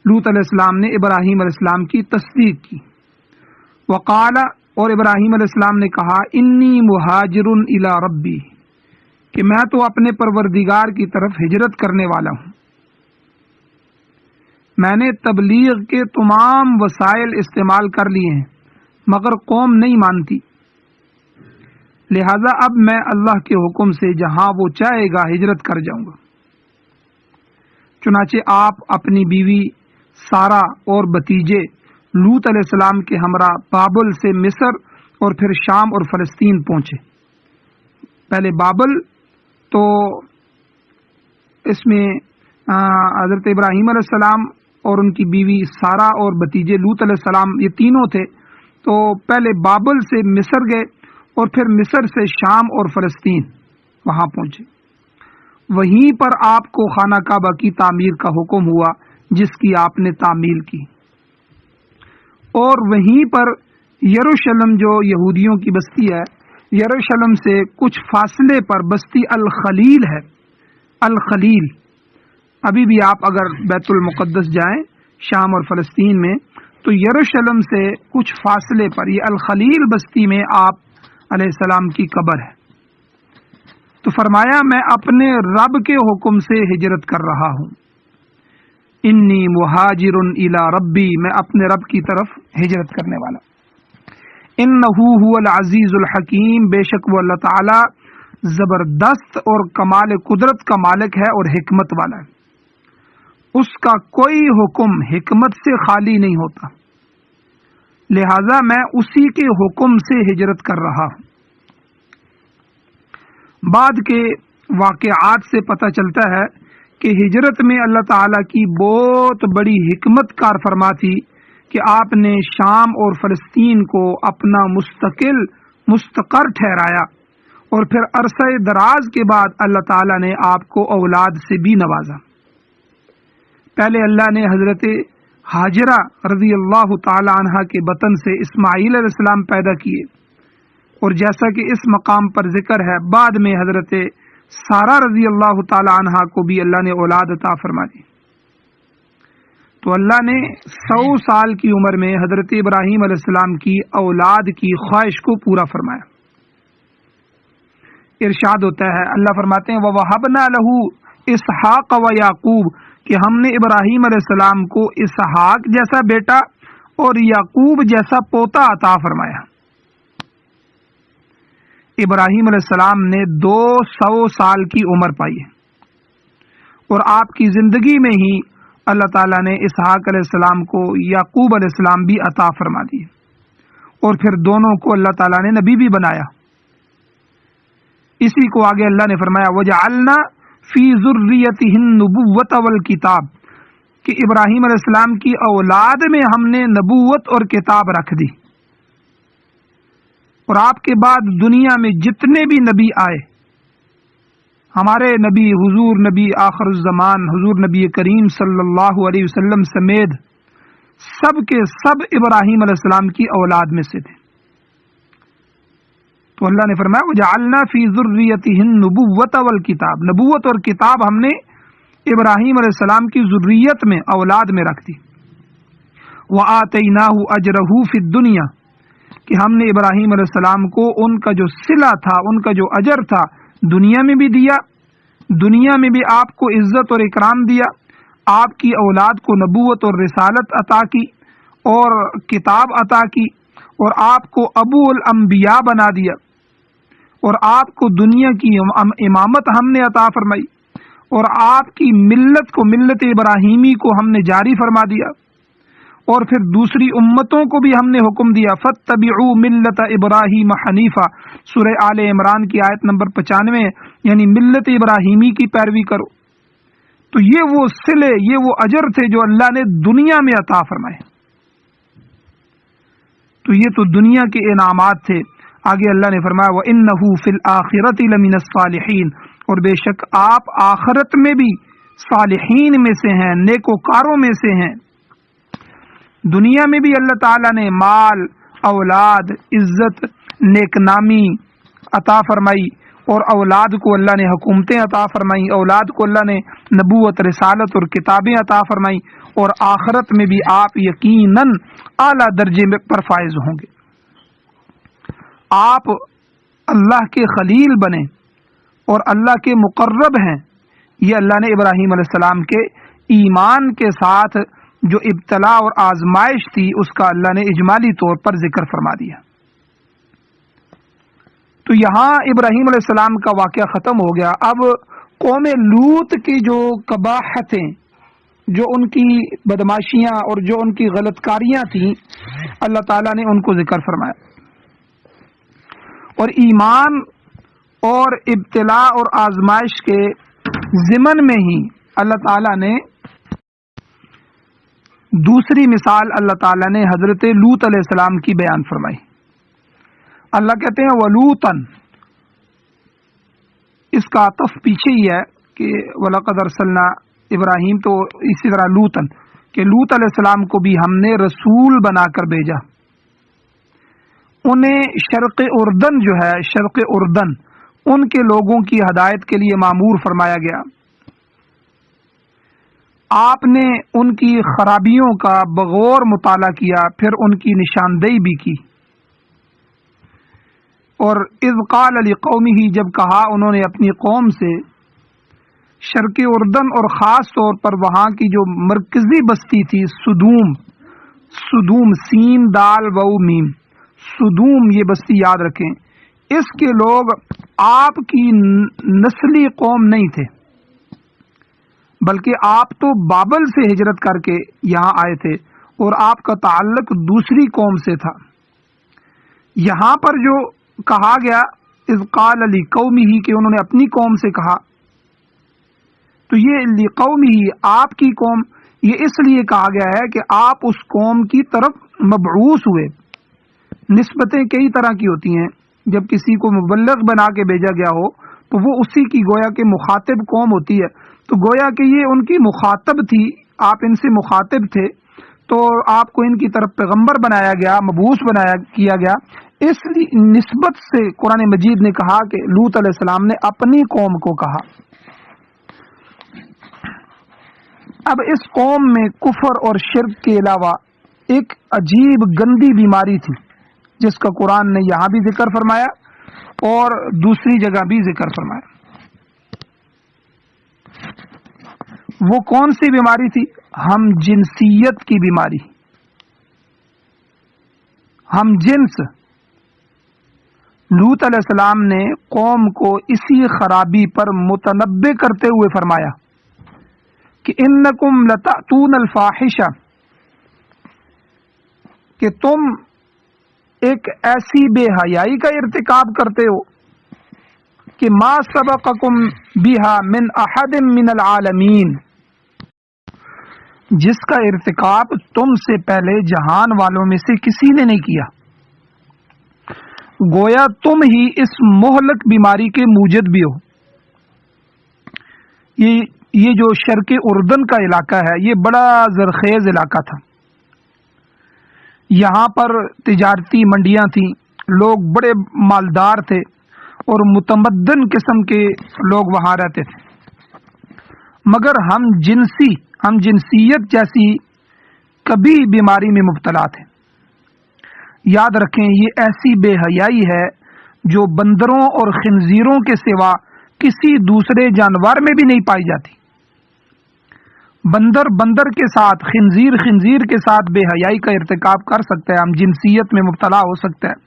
لوط علیہ السلام نے ابراہیم علیہ السلام کی تصدیق کی. وقال اور ابراہیم علیہ السلام نے کہا انی مہاجر الی ربی کہ میں تو اپنے پروردگار کی طرف ہجرت کرنے والا ہوں. میں نے تبلیغ کے تمام وسائل استعمال کر لیے ہیں مگر قوم نہیں مانتی، لہذا اب میں اللہ کے حکم سے جہاں وہ چاہے گا ہجرت کر جاؤں گا. چنانچہ آپ اپنی بیوی سارا اور بھتیجے لوط علیہ السلام کے ہمراہ بابل سے مصر اور پھر شام اور فلسطین پہنچے. پہلے بابل تو اس میں حضرت ابراہیم علیہ السلام اور ان کی بیوی سارا اور بھتیجے لوط علیہ السلام یہ تینوں تھے. تو پہلے بابل سے مصر گئے اور پھر مصر سے شام اور فلسطین وہاں پہنچے. وہیں پر آپ کو خانہ کعبہ کی تعمیر کا حکم ہوا جس کی آپ نے تعمیل کی، اور وہیں پر یروشلم جو یہودیوں کی بستی ہے، یروشلم سے کچھ فاصلے پر بستی الخلیل ہے. الخلیل ابھی بھی آپ اگر بیت المقدس جائیں شام اور فلسطین میں تو یروشلم سے کچھ فاصلے پر یہ الخلیل بستی میں آپ علیہ السلام کی قبر ہے. تو فرمایا میں اپنے رب کے حکم سے ہجرت کر رہا ہوں. انی مہاجر الی ربی میں اپنے رب کی طرف ہجرت کرنے والا. انہ هو العزیز الحکیم بے شک وہ اللہ تعالی زبردست اور کمال قدرت کا مالک ہے اور حکمت والا ہے. اس کا کوئی حکم حکمت سے خالی نہیں ہوتا، لہذا میں اسی کے حکم سے ہجرت کر رہا ہوں. بعد کے واقعات سے پتہ چلتا ہے کہ ہجرت میں اللہ تعالیٰ کی بہت بڑی حکمت کار فرما تھی کہ آپ نے شام اور فلسطین کو اپنا مستقر ٹھہرایا، اور پھر عرصہ دراز کے بعد اللہ تعالیٰ نے آپ کو اولاد سے بھی نوازا. پہلے اللہ نے حضرت ہاجرہ رضی اللہ تعالی عنہ کے بطن سے اسماعیل علیہ السلام پیدا کیے، اور جیسا کہ اس مقام پر ذکر ہے بعد میں حضرت سارہ رضی اللہ تعالی عنہ کو بھی اللہ نے اولاد عطا فرما دی. تو اللہ نے 100 سال کی عمر میں حضرت ابراہیم علیہ السلام کی اولاد کی خواہش کو پورا فرمایا. ارشاد ہوتا ہے، اللہ فرماتے ہیں وَوَهَبْنَا لَهُ إِسْحَاقَ وَيَعْقُوبَ کہ ہم نے ابراہیم علیہ السلام کو اسحاق جیسا بیٹا اور یعقوب جیسا پوتا عطا فرمایا. ابراہیم علیہ السلام نے 200 سال کی عمر پائی، اور آپ کی زندگی میں ہی اللہ تعالیٰ نے اسحاق علیہ السلام کو یعقوب علیہ السلام بھی عطا فرما دی، اور پھر دونوں کو اللہ تعالیٰ نے نبی بھی بنایا. اسی کو آگے اللہ نے فرمایا وَجَعَلْنَا فِي ذُرِّيَّتِهِ النُّبُوَّةَ وَالْكِتَابَ کہ ابراہیم علیہ السلام کی اولاد میں ہم نے نبوت اور کتاب رکھ دی. اور آپ کے بعد دنیا میں جتنے بھی نبی آئے، ہمارے نبی حضور نبی آخر الزمان حضور نبی کریم صلی اللہ علیہ وسلم سمیت سب کے سب ابراہیم علیہ السلام کی اولاد میں سے تھے. تو اللہ نے فرمایا وَجَعَلْنَا فِي ذُرِّيَّتِهِ النُّبُوَّةَ وَالْكِتَابَ نبوت اور کتاب ہم نے ابراہیم علیہ السلام کی ذریت میں اولاد میں رکھ دی. وَآتَيْنَاهُ أَجْرَهُ فِي الدُّنْيَا کہ ہم نے ابراہیم علیہ السلام کو ان کا جو صلہ تھا، ان کا جو اجر تھا دنیا میں بھی دیا، دنیا میں بھی آپ کو عزت اور اکرام دیا، آپ کی اولاد کو نبوت اور رسالت عطا کی اور کتاب عطا کی، اور آپ کو ابو الانبیاء بنا دیا، اور آپ کو دنیا کی امامت ہم نے عطا فرمائی، اور آپ کی ملت کو ملت ابراہیمی کو ہم نے جاری فرما دیا، اور پھر دوسری امتوں کو بھی ہم نے حکم دیا فَاتَّبِعُوا مِلَّةَ إِبْرَاهِيمَ حَنِيفًا سورہ آل عمران کی آیت نمبر 95 یعنی ملت ابراہیمی کی پیروی کرو. تو یہ وہ صلے، یہ وہ اجر تھے جو اللہ نے دنیا میں عطا فرمائے. تو یہ تو دنیا کے انعامات تھے. آگے اللہ نے فرمایا وَإِنَّهُ فِي الْآخِرَةِ لَمِنَ الصَّالِحِينَ اور بے شک آپ آخرت میں بھی صالحین میں سے ہیں، نیکوکاروں میں سے ہیں. دنیا میں بھی اللہ تعالیٰ نے مال، اولاد، عزت، نیک نامی عطا فرمائی، اور اولاد کو اللہ نے حکومتیں عطا فرمائیں، اولاد کو اللہ نے نبوت، رسالت اور کتابیں عطا فرمائیں، اور آخرت میں بھی آپ یقیناً اعلیٰ درجے میں پر فائز ہوں گے۔ آپ اللہ کے خلیل بنیں اور اللہ کے مقرب ہیں، یہ اللہ نے ابراہیم علیہ السلام کے ایمان کے ساتھ جو ابتلا اور آزمائش تھی اس کا اللہ نے اجمالی طور پر ذکر فرما دیا۔ تو یہاں ابراہیم علیہ السلام کا واقعہ ختم ہو گیا۔ اب قوم لوط کی جو قباحتیں، جو ان کی بدماشیاں اور جو ان کی غلط کاریاں تھیں، اللہ تعالیٰ نے ان کو ذکر فرمایا، اور ایمان اور ابتلا اور آزمائش کے ضمن میں ہی اللہ تعالیٰ نے دوسری مثال اللہ تعالیٰ نے حضرت لوط علیہ السلام کی بیان فرمائی۔ اللہ کہتے ہیں وَلُوطًا، اس کا عطف پیچھے ہی ہے کہ وَلَقَدْ أَرْسَلْنَا ابراہیم، تو اسی طرح لوطًا کہ لوط علیہ السلام کو بھی ہم نے رسول بنا کر بھیجا۔ انہیں شرق اردن جو ہے، شرق اردن ان کے لوگوں کی ہدایت کے لیے مامور فرمایا گیا۔ آپ نے ان کی خرابیوں کا بغور مطالعہ کیا، پھر ان کی نشاندہی بھی کی۔ اور اذ قال لقومہ، جب کہا انہوں نے اپنی قوم سے، شرق اردن اور خاص طور پر وہاں کی جو مرکزی بستی تھی سدوم، سدوم سین دال واو میم، سدوم یہ بستی یاد رکھیں، اس کے لوگ آپ کی نسلی قوم نہیں تھے، بلکہ آپ تو بابل سے ہجرت کر کے یہاں آئے تھے اور آپ کا تعلق دوسری قوم سے تھا۔ یہاں پر جو کہا گیا اذ قال لقومہ کہ انہوں نے اپنی قوم سے کہا، تو یہ لقومہ آپ کی قوم، یہ اس لیے کہا گیا ہے کہ آپ اس قوم کی طرف مبعوث ہوئے۔ نسبتیں کئی طرح کی ہوتی ہیں، جب کسی کو مبلغ بنا کے بھیجا گیا ہو تو وہ اسی کی گویا کہ مخاطب قوم ہوتی ہے، تو گویا کہ یہ ان کی مخاطب تھی، آپ ان سے مخاطب تھے، تو آپ کو ان کی طرف پیغمبر بنایا گیا، مبعوث کیا گیا۔ اس نسبت سے قرآن مجید نے کہا کہ لوط علیہ السلام نے اپنی قوم کو کہا۔ اب اس قوم میں کفر اور شرک کے علاوہ ایک عجیب گندی بیماری تھی، جس کا قرآن نے یہاں بھی ذکر فرمایا اور دوسری جگہ بھی ذکر فرمایا۔ وہ کون سی بیماری تھی؟ ہم جنسیت کی بیماری، ہم جنس۔ لوط علیہ السلام نے قوم کو اسی خرابی پر متنبہ کرتے ہوئے فرمایا کہ انکم لتأتون الفاحشہ، کہ تم ایک ایسی بے حیائی کا ارتکاب کرتے ہو کہ ما سبقکم بہا من احد من العالمین، جس کا ارتکاب تم سے پہلے جہان والوں میں سے کسی نے نہیں کیا۔ گویا تم ہی اس مہلک بیماری کے موجد بھی ہو۔ یہ جو شرق اردن کا علاقہ ہے، یہ بڑا زرخیز علاقہ تھا۔ یہاں پر تجارتی منڈیاں تھیں، لوگ بڑے مالدار تھے اور متمدن قسم کے لوگ وہاں رہتے تھے، مگر ہم جنسیت جیسی کبھی بیماری میں مبتلا تھے۔ یاد رکھیں، یہ ایسی بے حیائی ہے جو بندروں اور خنزیروں کے سوا کسی دوسرے جانور میں بھی نہیں پائی جاتی۔ بندر کے ساتھ، خنزیر کے ساتھ بے حیائی کا ارتکاب کر سکتا ہے، ہم جنسیت میں مبتلا ہو سکتا ہے،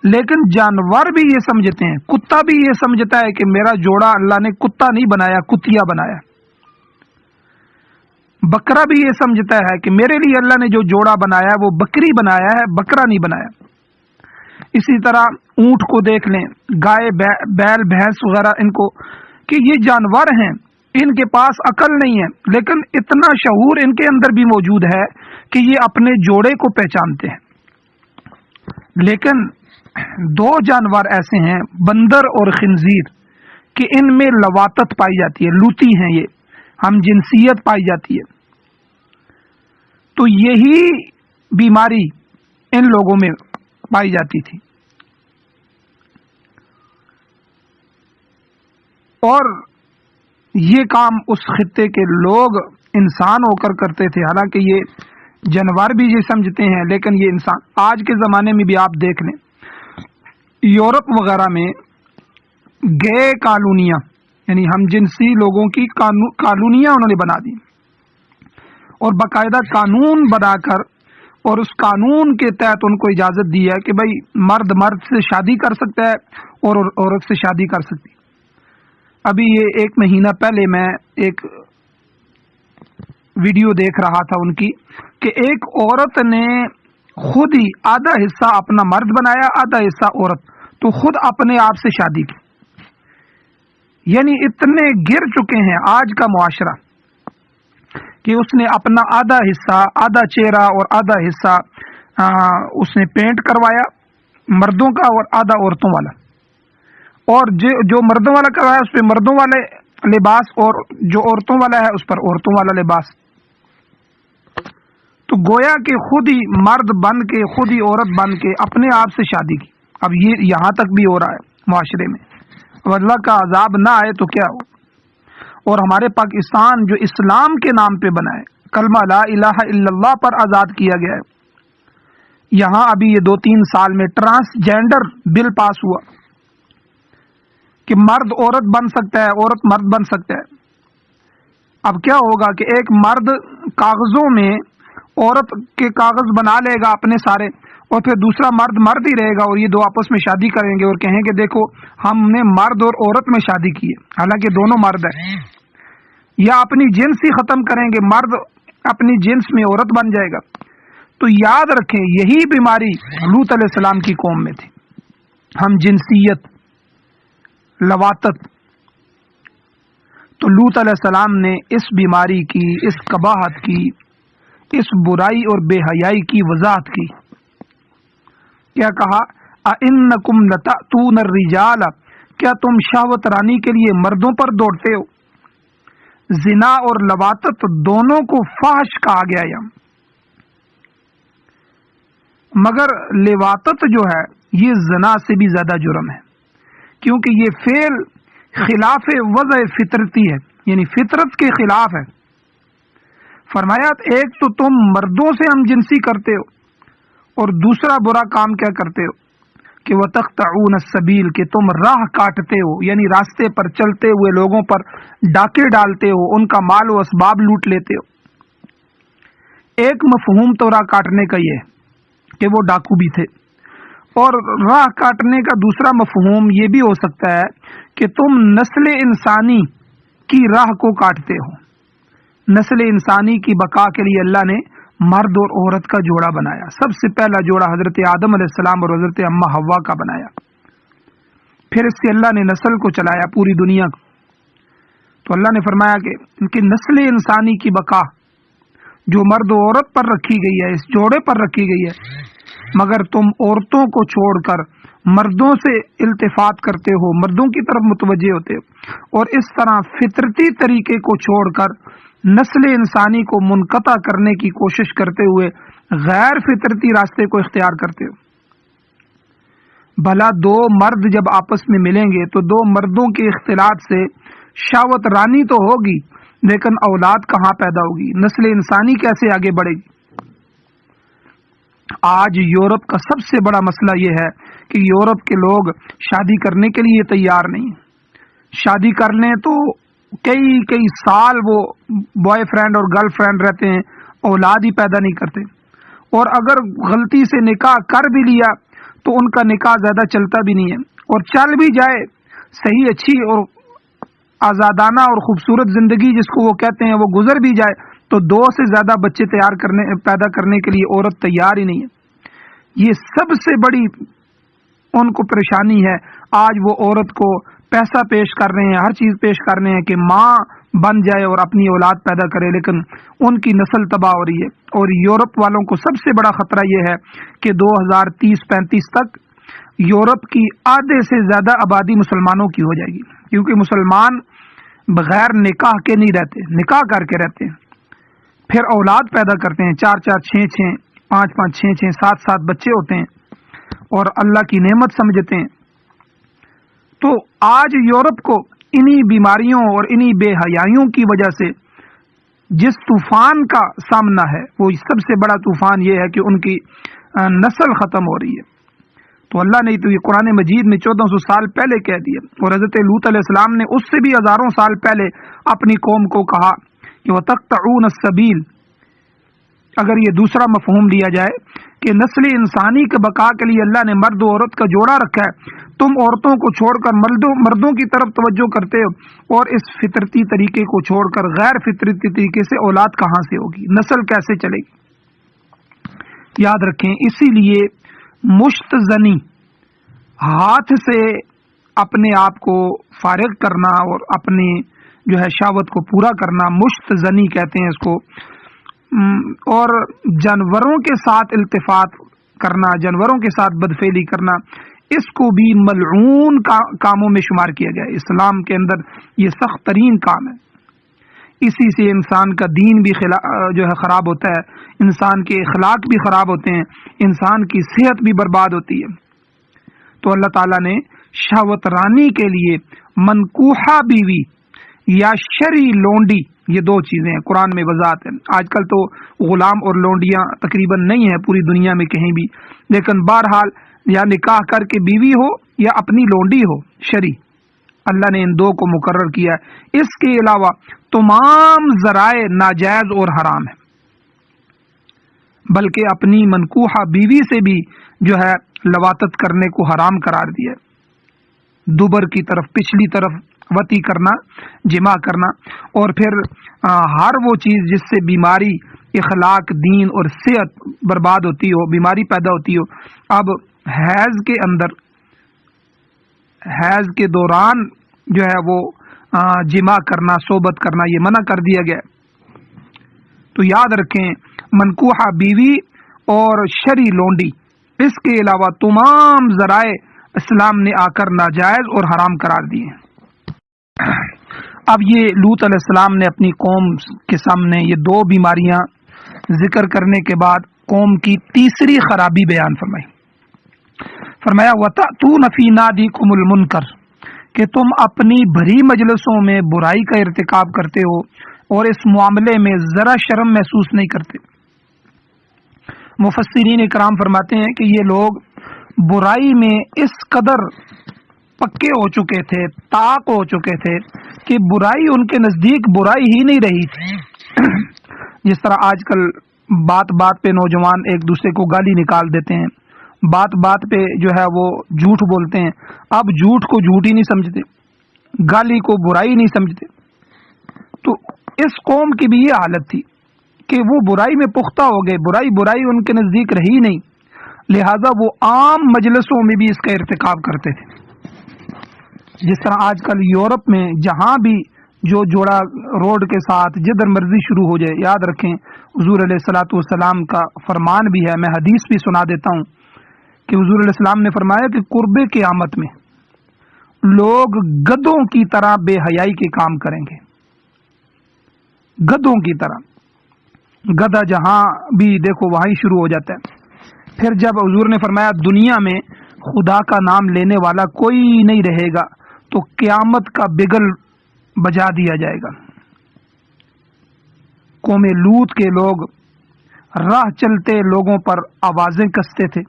لیکن جانور بھی یہ سمجھتے ہیں، کتا بھی یہ سمجھتا ہے کہ میرا جوڑا اللہ نے کتا نہیں بنایا، کتیا بنایا۔ بکرا بھی یہ سمجھتا ہے کہ میرے لیے اللہ نے جو جوڑا بنایا وہ بکری بنایا ہے، بکرا نہیں بنایا۔ اسی طرح اونٹ کو دیکھ لیں، گائے، بیل، بھینس وغیرہ، ان کو کہ یہ جانور ہیں، ان کے پاس عقل نہیں ہے، لیکن اتنا شعور ان کے اندر بھی موجود ہے کہ یہ اپنے جوڑے کو پہچانتے ہیں۔ لیکن دو جانور ایسے ہیں، بندر اور خنزیر، کہ ان میں لواطت پائی جاتی ہے، لوتی ہیں، یہ ہم جنسیت پائی جاتی ہے۔ تو یہی بیماری ان لوگوں میں پائی جاتی تھی۔ اور یہ کام اس خطے کے لوگ انسان ہو کر کرتے تھے، حالانکہ یہ جانور بھی یہ سمجھتے ہیں، لیکن یہ انسان۔ آج کے زمانے میں بھی آپ دیکھ لیں، یورپ وغیرہ میں گے کالونیاں، یعنی ہم جنسی لوگوں کی کالونیاں انہوں نے بنا دی، اور باقاعدہ قانون بنا کر، اور اس قانون کے تحت ان کو اجازت دی ہے کہ بھائی مرد مرد سے شادی کر سکتا ہے اور عورت سے شادی کر سکتی۔ ابھی یہ 1 مہینہ پہلے میں ایک ویڈیو دیکھ رہا تھا ان کی، کہ ایک عورت نے خود ہی آدھا حصہ اپنا مرد بنایا، آدھا حصہ عورت، تو خود اپنے آپ سے شادی کی۔ یعنی اتنے گر چکے ہیں آج کا معاشرہ کہ اس نے اپنا آدھا حصہ، آدھا چہرہ اور آدھا حصہ اس نے پینٹ کروایا مردوں کا اور آدھا عورتوں والا، اور جو مردوں والا کروایا اس پہ مردوں والے لباس، اور جو عورتوں والا ہے اس پر عورتوں والا لباس۔ تو گویا کہ خود ہی مرد بن کے، خود ہی عورت بن کے اپنے آپ سے شادی کی۔ اب یہ یہاں تک بھی ہو رہا ہے معاشرے میں، اب اللہ کا عذاب نہ آئے تو کیا ہو۔ اور ہمارے پاکستان جو اسلام کے نام پہ بنا ہے، کلمہ لا الہ الا اللہ پر آزاد کیا گیا ہے، یہاں ابھی یہ 2-3 سال میں ٹرانسجینڈر بل پاس ہوا کہ مرد عورت بن سکتا ہے، عورت مرد بن سکتا ہے۔ اب کیا ہوگا کہ ایک مرد کاغذوں میں عورت کے کاغذ بنا لے گا اپنے سارے، اور پھر دوسرا مرد مرد ہی رہے گا، اور یہ دو آپس میں شادی کریں گے اور کہیں گے دیکھو ہم نے مرد اور عورت میں شادی کی ہے، حالانکہ دونوں مرد ہیں۔ یا اپنی جنس ہی ختم کریں گے، مرد اپنی جنس میں عورت بن جائے گا۔ تو یاد رکھیں یہی بیماری لوط علیہ السلام کی قوم میں تھی، ہم جنسیت، لواطت۔ تو لوط علیہ السلام نے اس بیماری کی، اس قباحت کی، اس برائی اور بے حیائی کی وضاحت کی۔ کیا کہا؟ اَإِنَّكُمْ لَتَأْتُونَ الرِّجَالَ، کیا تم شہوت رانی کے لیے مردوں پر دوڑتے ہو؟ زنا اور لواطت دونوں کو فحش کہا گیا ہے، مگر لواطت جو ہے یہ زنا سے بھی زیادہ جرم ہے، کیونکہ یہ فعل خلاف وضع فطرتی ہے، یعنی فطرت کے خلاف ہے۔ فرمایا ایک تو تم مردوں سے ہم جنسی کرتے ہو، اور دوسرا برا کام کیا کرتے ہو کہ وَتَقْطَعُونَ السَّبِيلَ، کہ تم راہ کاٹتے ہو، یعنی راستے پر چلتے ہوئے لوگوں پر ڈاکے ڈالتے ہو، ان کا مال و اسباب لوٹ لیتے ہو۔ ایک مفہوم تو راہ کاٹنے کا یہ کہ وہ ڈاکو بھی تھے، اور راہ کاٹنے کا دوسرا مفہوم یہ بھی ہو سکتا ہے کہ تم نسل انسانی کی راہ کو کاٹتے ہو۔ نسل انسانی کی بقا کے لیے اللہ نے مرد اور عورت کا جوڑا بنایا۔ سب سے پہلا جوڑا حضرت آدم علیہ السلام اور حضرت اماں حوا کا بنایا، پھر اس سے اللہ نے نسل کو چلایا پوری دنیا کو۔ تو اللہ نے فرمایا کہ ان کی نسل انسانی کی بقا جو مرد و عورت پر رکھی گئی ہے، اس جوڑے پر رکھی گئی ہے، مگر تم عورتوں کو چھوڑ کر مردوں سے التفات کرتے ہو، مردوں کی طرف متوجہ ہوتے ہو، اور اس طرح فطرتی طریقے کو چھوڑ کر نسل انسانی کو منقطع کرنے کی کوشش کرتے ہوئے غیر فطرتی راستے کو اختیار کرتے ہو۔ بھلا دو مرد جب آپس میں ملیں گے تو دو مردوں کے اختلاط سے شہوت رانی تو ہوگی، لیکن اولاد کہاں پیدا ہوگی؟ نسل انسانی کیسے آگے بڑھے گی؟ آج یورپ کا سب سے بڑا مسئلہ یہ ہے کہ یورپ کے لوگ شادی کرنے کے لیے تیار نہیں ہیں۔ شادی کر لیں تو کئی سال وہ بوائے فرینڈ اور گرل فرینڈ رہتے ہیں، اولاد ہی پیدا نہیں کرتے، اور اگر غلطی سے نکاح کر بھی لیا تو ان کا نکاح زیادہ چلتا بھی نہیں ہے، اور چل بھی جائے صحیح اچھی اور آزادانہ اور خوبصورت زندگی جس کو وہ کہتے ہیں وہ گزر بھی جائے تو 2 سے زیادہ بچے پیدا کرنے کے لیے عورت تیار ہی نہیں ہے۔ یہ سب سے بڑی ان کو پریشانی ہے۔ آج وہ عورت کو پیسہ پیش کر رہے ہیں، ہر چیز پیش کر رہے ہیں کہ ماں بن جائے اور اپنی اولاد پیدا کرے، لیکن ان کی نسل تباہ ہو رہی ہے۔ اور یورپ والوں کو سب سے بڑا خطرہ یہ ہے کہ 2030-35 تک یورپ کی آدھے سے زیادہ آبادی مسلمانوں کی ہو جائے گی، کیونکہ مسلمان بغیر نکاح کے نہیں رہتے، نکاح کر کے رہتے ہیں، پھر اولاد پیدا کرتے ہیں، 4-4 6-6 5-5 6-6 7-7 بچے ہوتے ہیں اور اللہ کی نعمت سمجھتے ہیں۔ تو آج یورپ کو انہی بیماریوں اور انہی بے حیائیوں کی وجہ سے جس طوفان کا سامنا ہے وہ سب سے بڑا طوفان یہ ہے کہ ان کی نسل ختم ہو رہی ہے. تو اللہ نے تو یہ قرآن مجید میں 1400 سال پہلے کہہ دیا، اور حضرت لوط علیہ السلام نے اس سے بھی ہزاروں سال پہلے اپنی قوم کو کہا کہ وَتَقْطَعُونَ السَّبِيلَ. اگر یہ دوسرا مفہوم لیا جائے کہ نسل انسانی کے بقا کے لیے اللہ نے مرد و عورت کا جوڑا رکھا ہے، تم عورتوں کو چھوڑ کر مردوں کی طرف توجہ کرتے ہو، اور اس فطرتی طریقے کو چھوڑ کر غیر فطرتی طریقے سے اولاد کہاں سے ہوگی، نسل کیسے چلے گی؟ یاد رکھیں، اسی لیے مشت زنی، ہاتھ سے اپنے آپ کو فارغ کرنا اور اپنی جو ہے شہوت کو پورا کرنا، مشت زنی کہتے ہیں اس کو. اور جانوروں کے ساتھ التفات کرنا، جانوروں کے ساتھ بدفعلی کرنا، اس کو بھی ملعون کاموں میں شمار کیا گیا ہے. اسلام کے اندر یہ سخت ترین کام ہے. اسی سے انسان کا دین بھی جو ہے خراب ہوتا ہے، انسان کے اخلاق بھی خراب ہوتے ہیں، انسان کی صحت بھی برباد ہوتی ہے. تو اللہ تعالیٰ نے شہوت رانی کے لیے منکوحہ بیوی یا شرعی لونڈی، یہ دو چیزیں ہیں، قرآن میں وضاحت ہے. آج کل تو غلام اور لونڈیاں تقریباً نہیں ہیں پوری دنیا میں کہیں بھی، لیکن بہرحال یا نکاح کر کے بیوی ہو یا اپنی لونڈی ہو شرعی، اللہ نے ان دو کو مقرر کیا ہے. اس کے علاوہ تمام ذرائع ناجائز اور حرام ہیں، بلکہ اپنی منکوحہ بیوی سے بھی جو ہے لواطت کرنے کو حرام قرار دیا. دوبر کی طرف، پچھلی طرف وطی کرنا، جمع کرنا، اور پھر ہر وہ چیز جس سے بیماری، اخلاق، دین اور صحت برباد ہوتی ہو، بیماری پیدا ہوتی ہو. اب حیض کے اندر، حیض کے دوران جو ہے وہ جمع کرنا، صحبت کرنا یہ منع کر دیا گیا. تو یاد رکھیں، منکوحہ بیوی اور شرعی لونڈی، اس کے علاوہ تمام ذرائع اسلام نے آ کر ناجائز اور حرام قرار دیے ہیں. اب یہ لوط علیہ السلام نے اپنی قوم کے سامنے یہ دو بیماریاں ذکر کرنے کے بعد قوم کی تیسری خرابی بیان فرمائی. فرمایا وَتَأْتُونَ فِي نَادِيكُمُ الْمُنْكَرَ، کہ تم اپنی بھری مجلسوں میں برائی کا ارتکاب کرتے ہو اور اس معاملے میں ذرا شرم محسوس نہیں کرتے. مفسرین اکرام فرماتے ہیں کہ یہ لوگ برائی میں اس قدر پکے ہو چکے تھے، طاق ہو چکے تھے کہ برائی ان کے نزدیک برائی ہی نہیں رہی تھی. جس طرح آج کل بات بات پہ نوجوان ایک دوسرے کو گالی نکال دیتے ہیں، بات بات پہ جو ہے وہ جھوٹ بولتے ہیں. اب جھوٹ کو جھوٹ ہی نہیں سمجھتے، گالی کو برائی نہیں سمجھتے. تو اس قوم کی بھی یہ حالت تھی کہ وہ برائی میں پختہ ہو گئے، برائی ان کے نزدیک رہی نہیں، لہذا وہ عام مجلسوں میں بھی اس کا ارتکاب کرتے تھے. جس طرح آج کل یورپ میں جہاں بھی جو جوڑا روڈ کے ساتھ جدھر مرضی شروع ہو جائے، یاد رکھیں حضور علیہ الصلوۃ والسلام کا فرمان بھی ہے، میں حدیث بھی سنا دیتا ہوں کہ حضور علیہ السلام نے فرمایا کہ قرب قیامت میں لوگ گدھوں کی طرح بے حیائی کے کام کریں گے. گدھوں کی طرح، گدھا جہاں بھی دیکھو وہاں ہی شروع ہو جاتا ہے. پھر جب حضور نے فرمایا دنیا میں خدا کا نام لینے والا کوئی نہیں رہے گا تو قیامت کا بگل بجا دیا جائے گا. قوم لوط کے لوگ راہ چلتے لوگوں پر آوازیں کستے تھے.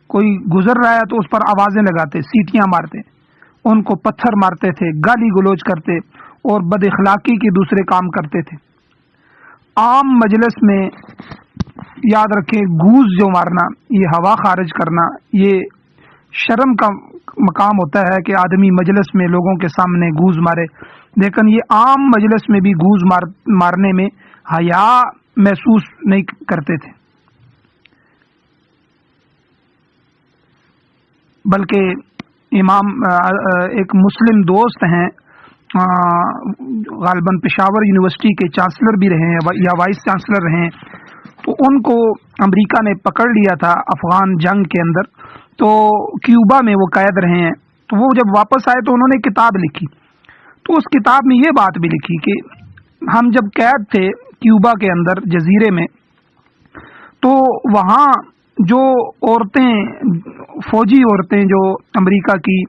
کوئی گزر رہا ہے تو اس پر آوازیں لگاتے، سیٹیاں مارتے، ان کو پتھر مارتے تھے، گالی گلوچ کرتے اور بد اخلاقی کے دوسرے کام کرتے تھے. عام مجلس میں یاد رکھیں گوز جو مارنا، یہ ہوا خارج کرنا، یہ شرم کا مقام ہوتا ہے کہ آدمی مجلس میں لوگوں کے سامنے گوز مارے، لیکن یہ عام مجلس میں بھی گوز مارنے میں حیا محسوس نہیں کرتے تھے. بلکہ امام ایک مسلم دوست ہیں، غالباً پشاور یونیورسٹی کے چانسلر بھی رہے ہیں یا وائس چانسلر رہے ہیں، تو ان کو امریکہ نے پکڑ لیا تھا افغان جنگ کے اندر، تو کیوبا میں وہ قید رہے ہیں. تو وہ جب واپس آئے تو انہوں نے کتاب لکھی، تو اس کتاب میں یہ بات بھی لکھی کہ ہم جب قید تھے کیوبا کے اندر جزیرے میں، تو وہاں جو عورتیں، فوجی عورتیں جو امریکہ کی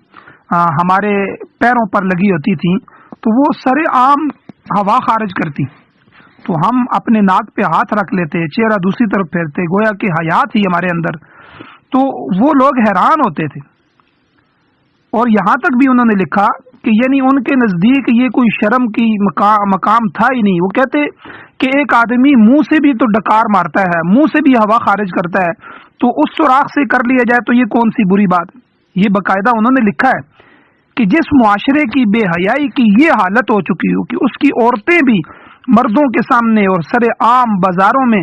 ہمارے پیروں پر لگی ہوتی تھیں تو وہ سر عام ہوا خارج کرتی، تو ہم اپنے ناک پہ ہاتھ رکھ لیتے، چہرہ دوسری طرف پھیرتے، گویا کہ حیات ہی ہمارے اندر، تو وہ لوگ حیران ہوتے تھے۔ اور یہاں تک بھی انہوں نے لکھا کہ یعنی ان کے نزدیک یہ کوئی شرم کی مقام تھا ہی نہیں۔ وہ کہتے کہ ایک آدمی منہ سے بھی تو ڈکار مارتا ہے، منہ سے بھی ہوا خارج کرتا ہے، تو اس سوراخ سے کر لیا جائے تو یہ کون سی بری بات۔ یہ باقاعدہ انہوں نے لکھا ہے کہ جس معاشرے کی بے حیائی کی یہ حالت ہو چکی ہو کہ اس کی عورتیں بھی مردوں کے سامنے اور سر عام بازاروں میں،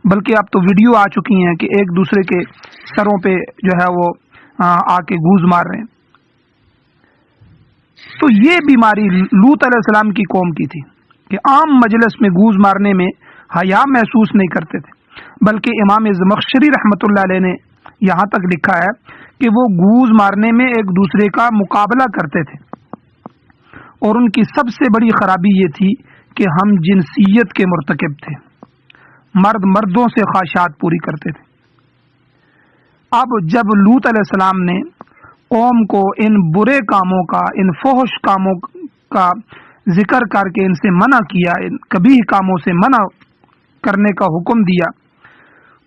بلکہ اب تو ویڈیو آ چکی ہیں کہ ایک دوسرے کے سروں پہ جو ہے وہ آ کے گوز مار رہے ہیں۔ تو یہ بیماری لوط علیہ السلام کی قوم کی تھی کہ عام مجلس میں گوز مارنے میں حیا محسوس نہیں کرتے تھے، بلکہ امام زمخشری رحمۃ اللہ علیہ نے یہاں تک لکھا ہے کہ وہ گوز مارنے میں ایک دوسرے کا مقابلہ کرتے تھے، اور ان کی سب سے بڑی خرابی یہ تھی کہ ہم جنسیت کے مرتکب تھے، مرد مردوں سے خواہشات پوری کرتے تھے۔ اب جب لوط علیہ السلام نے قوم کو ان برے کاموں کا، ان فحش کاموں کا ذکر کر کے ان سے منع کیا، ان قبیح کاموں سے منع کرنے کا حکم دیا،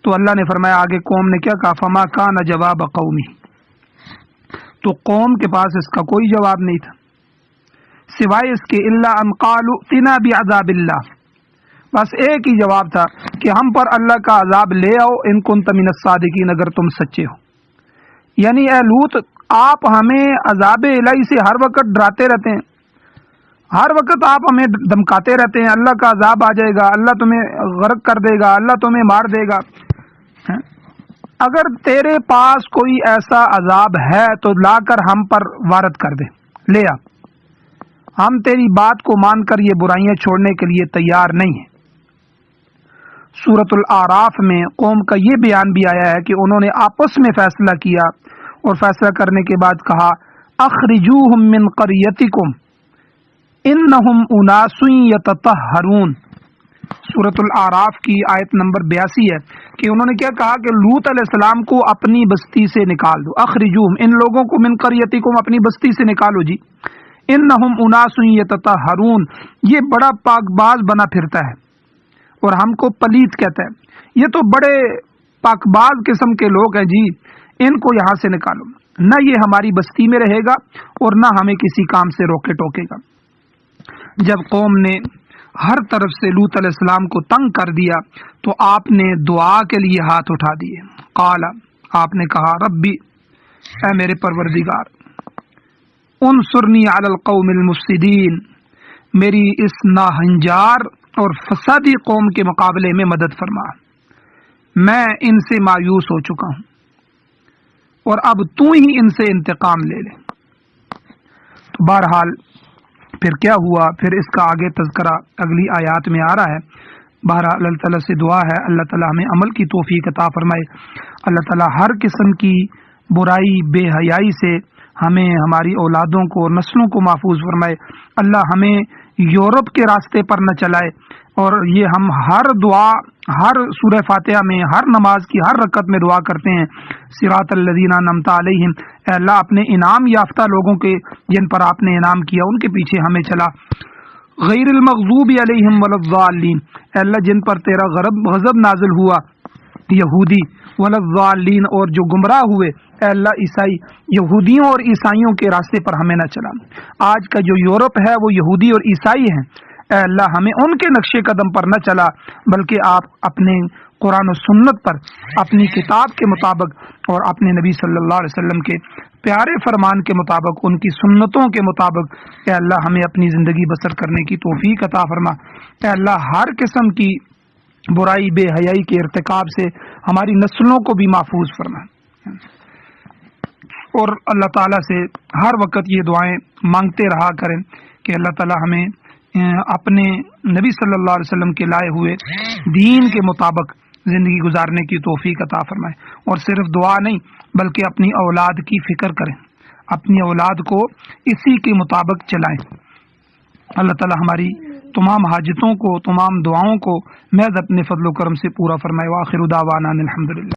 تو اللہ نے فرمایا آگے قوم نے کیا کہا، فما کان جواب قومی، تو قوم کے پاس اس کا کوئی جواب نہیں تھا سوائے اس کے الا ان قالوا ائتنا بعذاب اللہ، بس ایک ہی جواب تھا کہ ہم پر اللہ کا عذاب لے آؤ ان کنت من الصادقین، اگر تم سچے ہو۔ یعنی اے لوط، آپ ہمیں عذاب الہی سے ہر وقت ڈراتے رہتے ہیں، ہر وقت آپ ہمیں دھمکاتے رہتے ہیں، اللہ کا عذاب آ جائے گا، اللہ تمہیں غرق کر دے گا، اللہ تمہیں مار دے گا۔ اگر تیرے پاس کوئی ایسا عذاب ہے تو لا کر ہم پر وارد کر دے، لے آ، ہم تیری بات کو مان کر یہ برائیاں چھوڑنے کے لیے تیار نہیں ہیں۔ سورۃ الاعراف میں قوم کا یہ بیان بھی آیا ہے کہ انہوں نے آپس میں فیصلہ کیا، اور فیصلہ کرنے کے بعد کہا اخرجوہم من قریتکم انہم اناس یتطہرون۔ سورۃ الاعراف کی آیت نمبر 82 ہے کہ انہوں نے کیا کہا کہ لوط علیہ السلام کو اپنی بستی سے نکال دو، اخرجوہم، ان لوگوں کو، من قریتکم، اپنی بستی سے نکالو جی، انہم اناس یتطہرون، یہ بڑا پاک باز بنا پھرتا ہے اور ہم کو پلیت کہتا ہے، یہ تو بڑے پاک باز قسم کے لوگ ہیں جی، ان کو یہاں سے نکالو، نہ یہ ہماری بستی میں رہے گا اور نہ ہمیں کسی کام سے روکے ٹوکے گا۔ جب قوم نے ہر طرف سے لوط علیہ السلام کو تنگ کر دیا تو آپ نے دعا کے لیے ہاتھ اٹھا دیے، قال، آپ نے کہا ربی، اے میرے پروردگار، انصرنی علی القوم المفسدین، میری اس ناہنجار اور فسادی قوم کے مقابلے میں مدد فرما، میں ان سے مایوس ہو چکا ہوں اور اب تو ہی ان سے انتقام لے لے۔ تو بہرحال پھر کیا ہوا، پھر اس کا آگے تذکرہ اگلی آیات میں آ رہا ہے۔ بہرحال اللہ تعالیٰ سے دعا ہے اللہ تعالیٰ ہمیں عمل کی توفیق عطا فرمائے، اللہ تعالیٰ ہر قسم کی برائی، بے حیائی سے ہمیں، ہماری اولادوں کو اور نسلوں کو محفوظ فرمائے، اللہ ہمیں یورپ کے راستے پر نہ چلائے، اور یہ ہم ہر دعا، ہر سورہ فاتحہ میں، ہر نماز کی ہر رکعت میں دعا کرتے ہیں، صراط الذین انعمت علیہم، اے اللہ اپنے انعام یافتہ لوگوں کے، جن پر آپ نے انعام کیا، ان کے پیچھے ہمیں چلا، غیر المغضوب علیہم ولا الضالین، اے اللہ جن پر تیرا غضب نازل ہوا، یہودی، ولا الضالین، اور جو گمراہ ہوئے، اے اللہ عیسائی، یہودیوں اور عیسائیوں کے راستے پر ہمیں نہ چلا۔ آج کا جو یورپ ہے وہ یہودی اور عیسائی ہیں، اے اللہ ہمیں ان کے نقش قدم پر نہ چلا، بلکہ آپ اپنے قرآن و سنت پر، اپنی کتاب کے مطابق اور اپنے نبی صلی اللہ علیہ وسلم کے پیارے فرمان کے مطابق، ان کی سنتوں کے مطابق، اے اللہ ہمیں اپنی زندگی بسر کرنے کی توفیق عطا فرما۔ اے اللہ ہر قسم کی برائی، بے حیائی کے ارتکاب سے ہماری نسلوں کو بھی محفوظ فرما، اور اللہ تعالیٰ سے ہر وقت یہ دعائیں مانگتے رہا کریں کہ اللہ تعالیٰ ہمیں اپنے نبی صلی اللہ علیہ وسلم کے لائے ہوئے دین کے مطابق زندگی گزارنے کی توفیق عطا فرمائے، اور صرف دعا نہیں بلکہ اپنی اولاد کی فکر کریں، اپنی اولاد کو اسی کے مطابق چلائیں۔ اللہ تعالیٰ ہماری تمام حاجتوں کو، تمام دعاؤں کو محض اپنے فضل و کرم سے پورا فرمائے۔ وآخر دعوانا الحمدللہ۔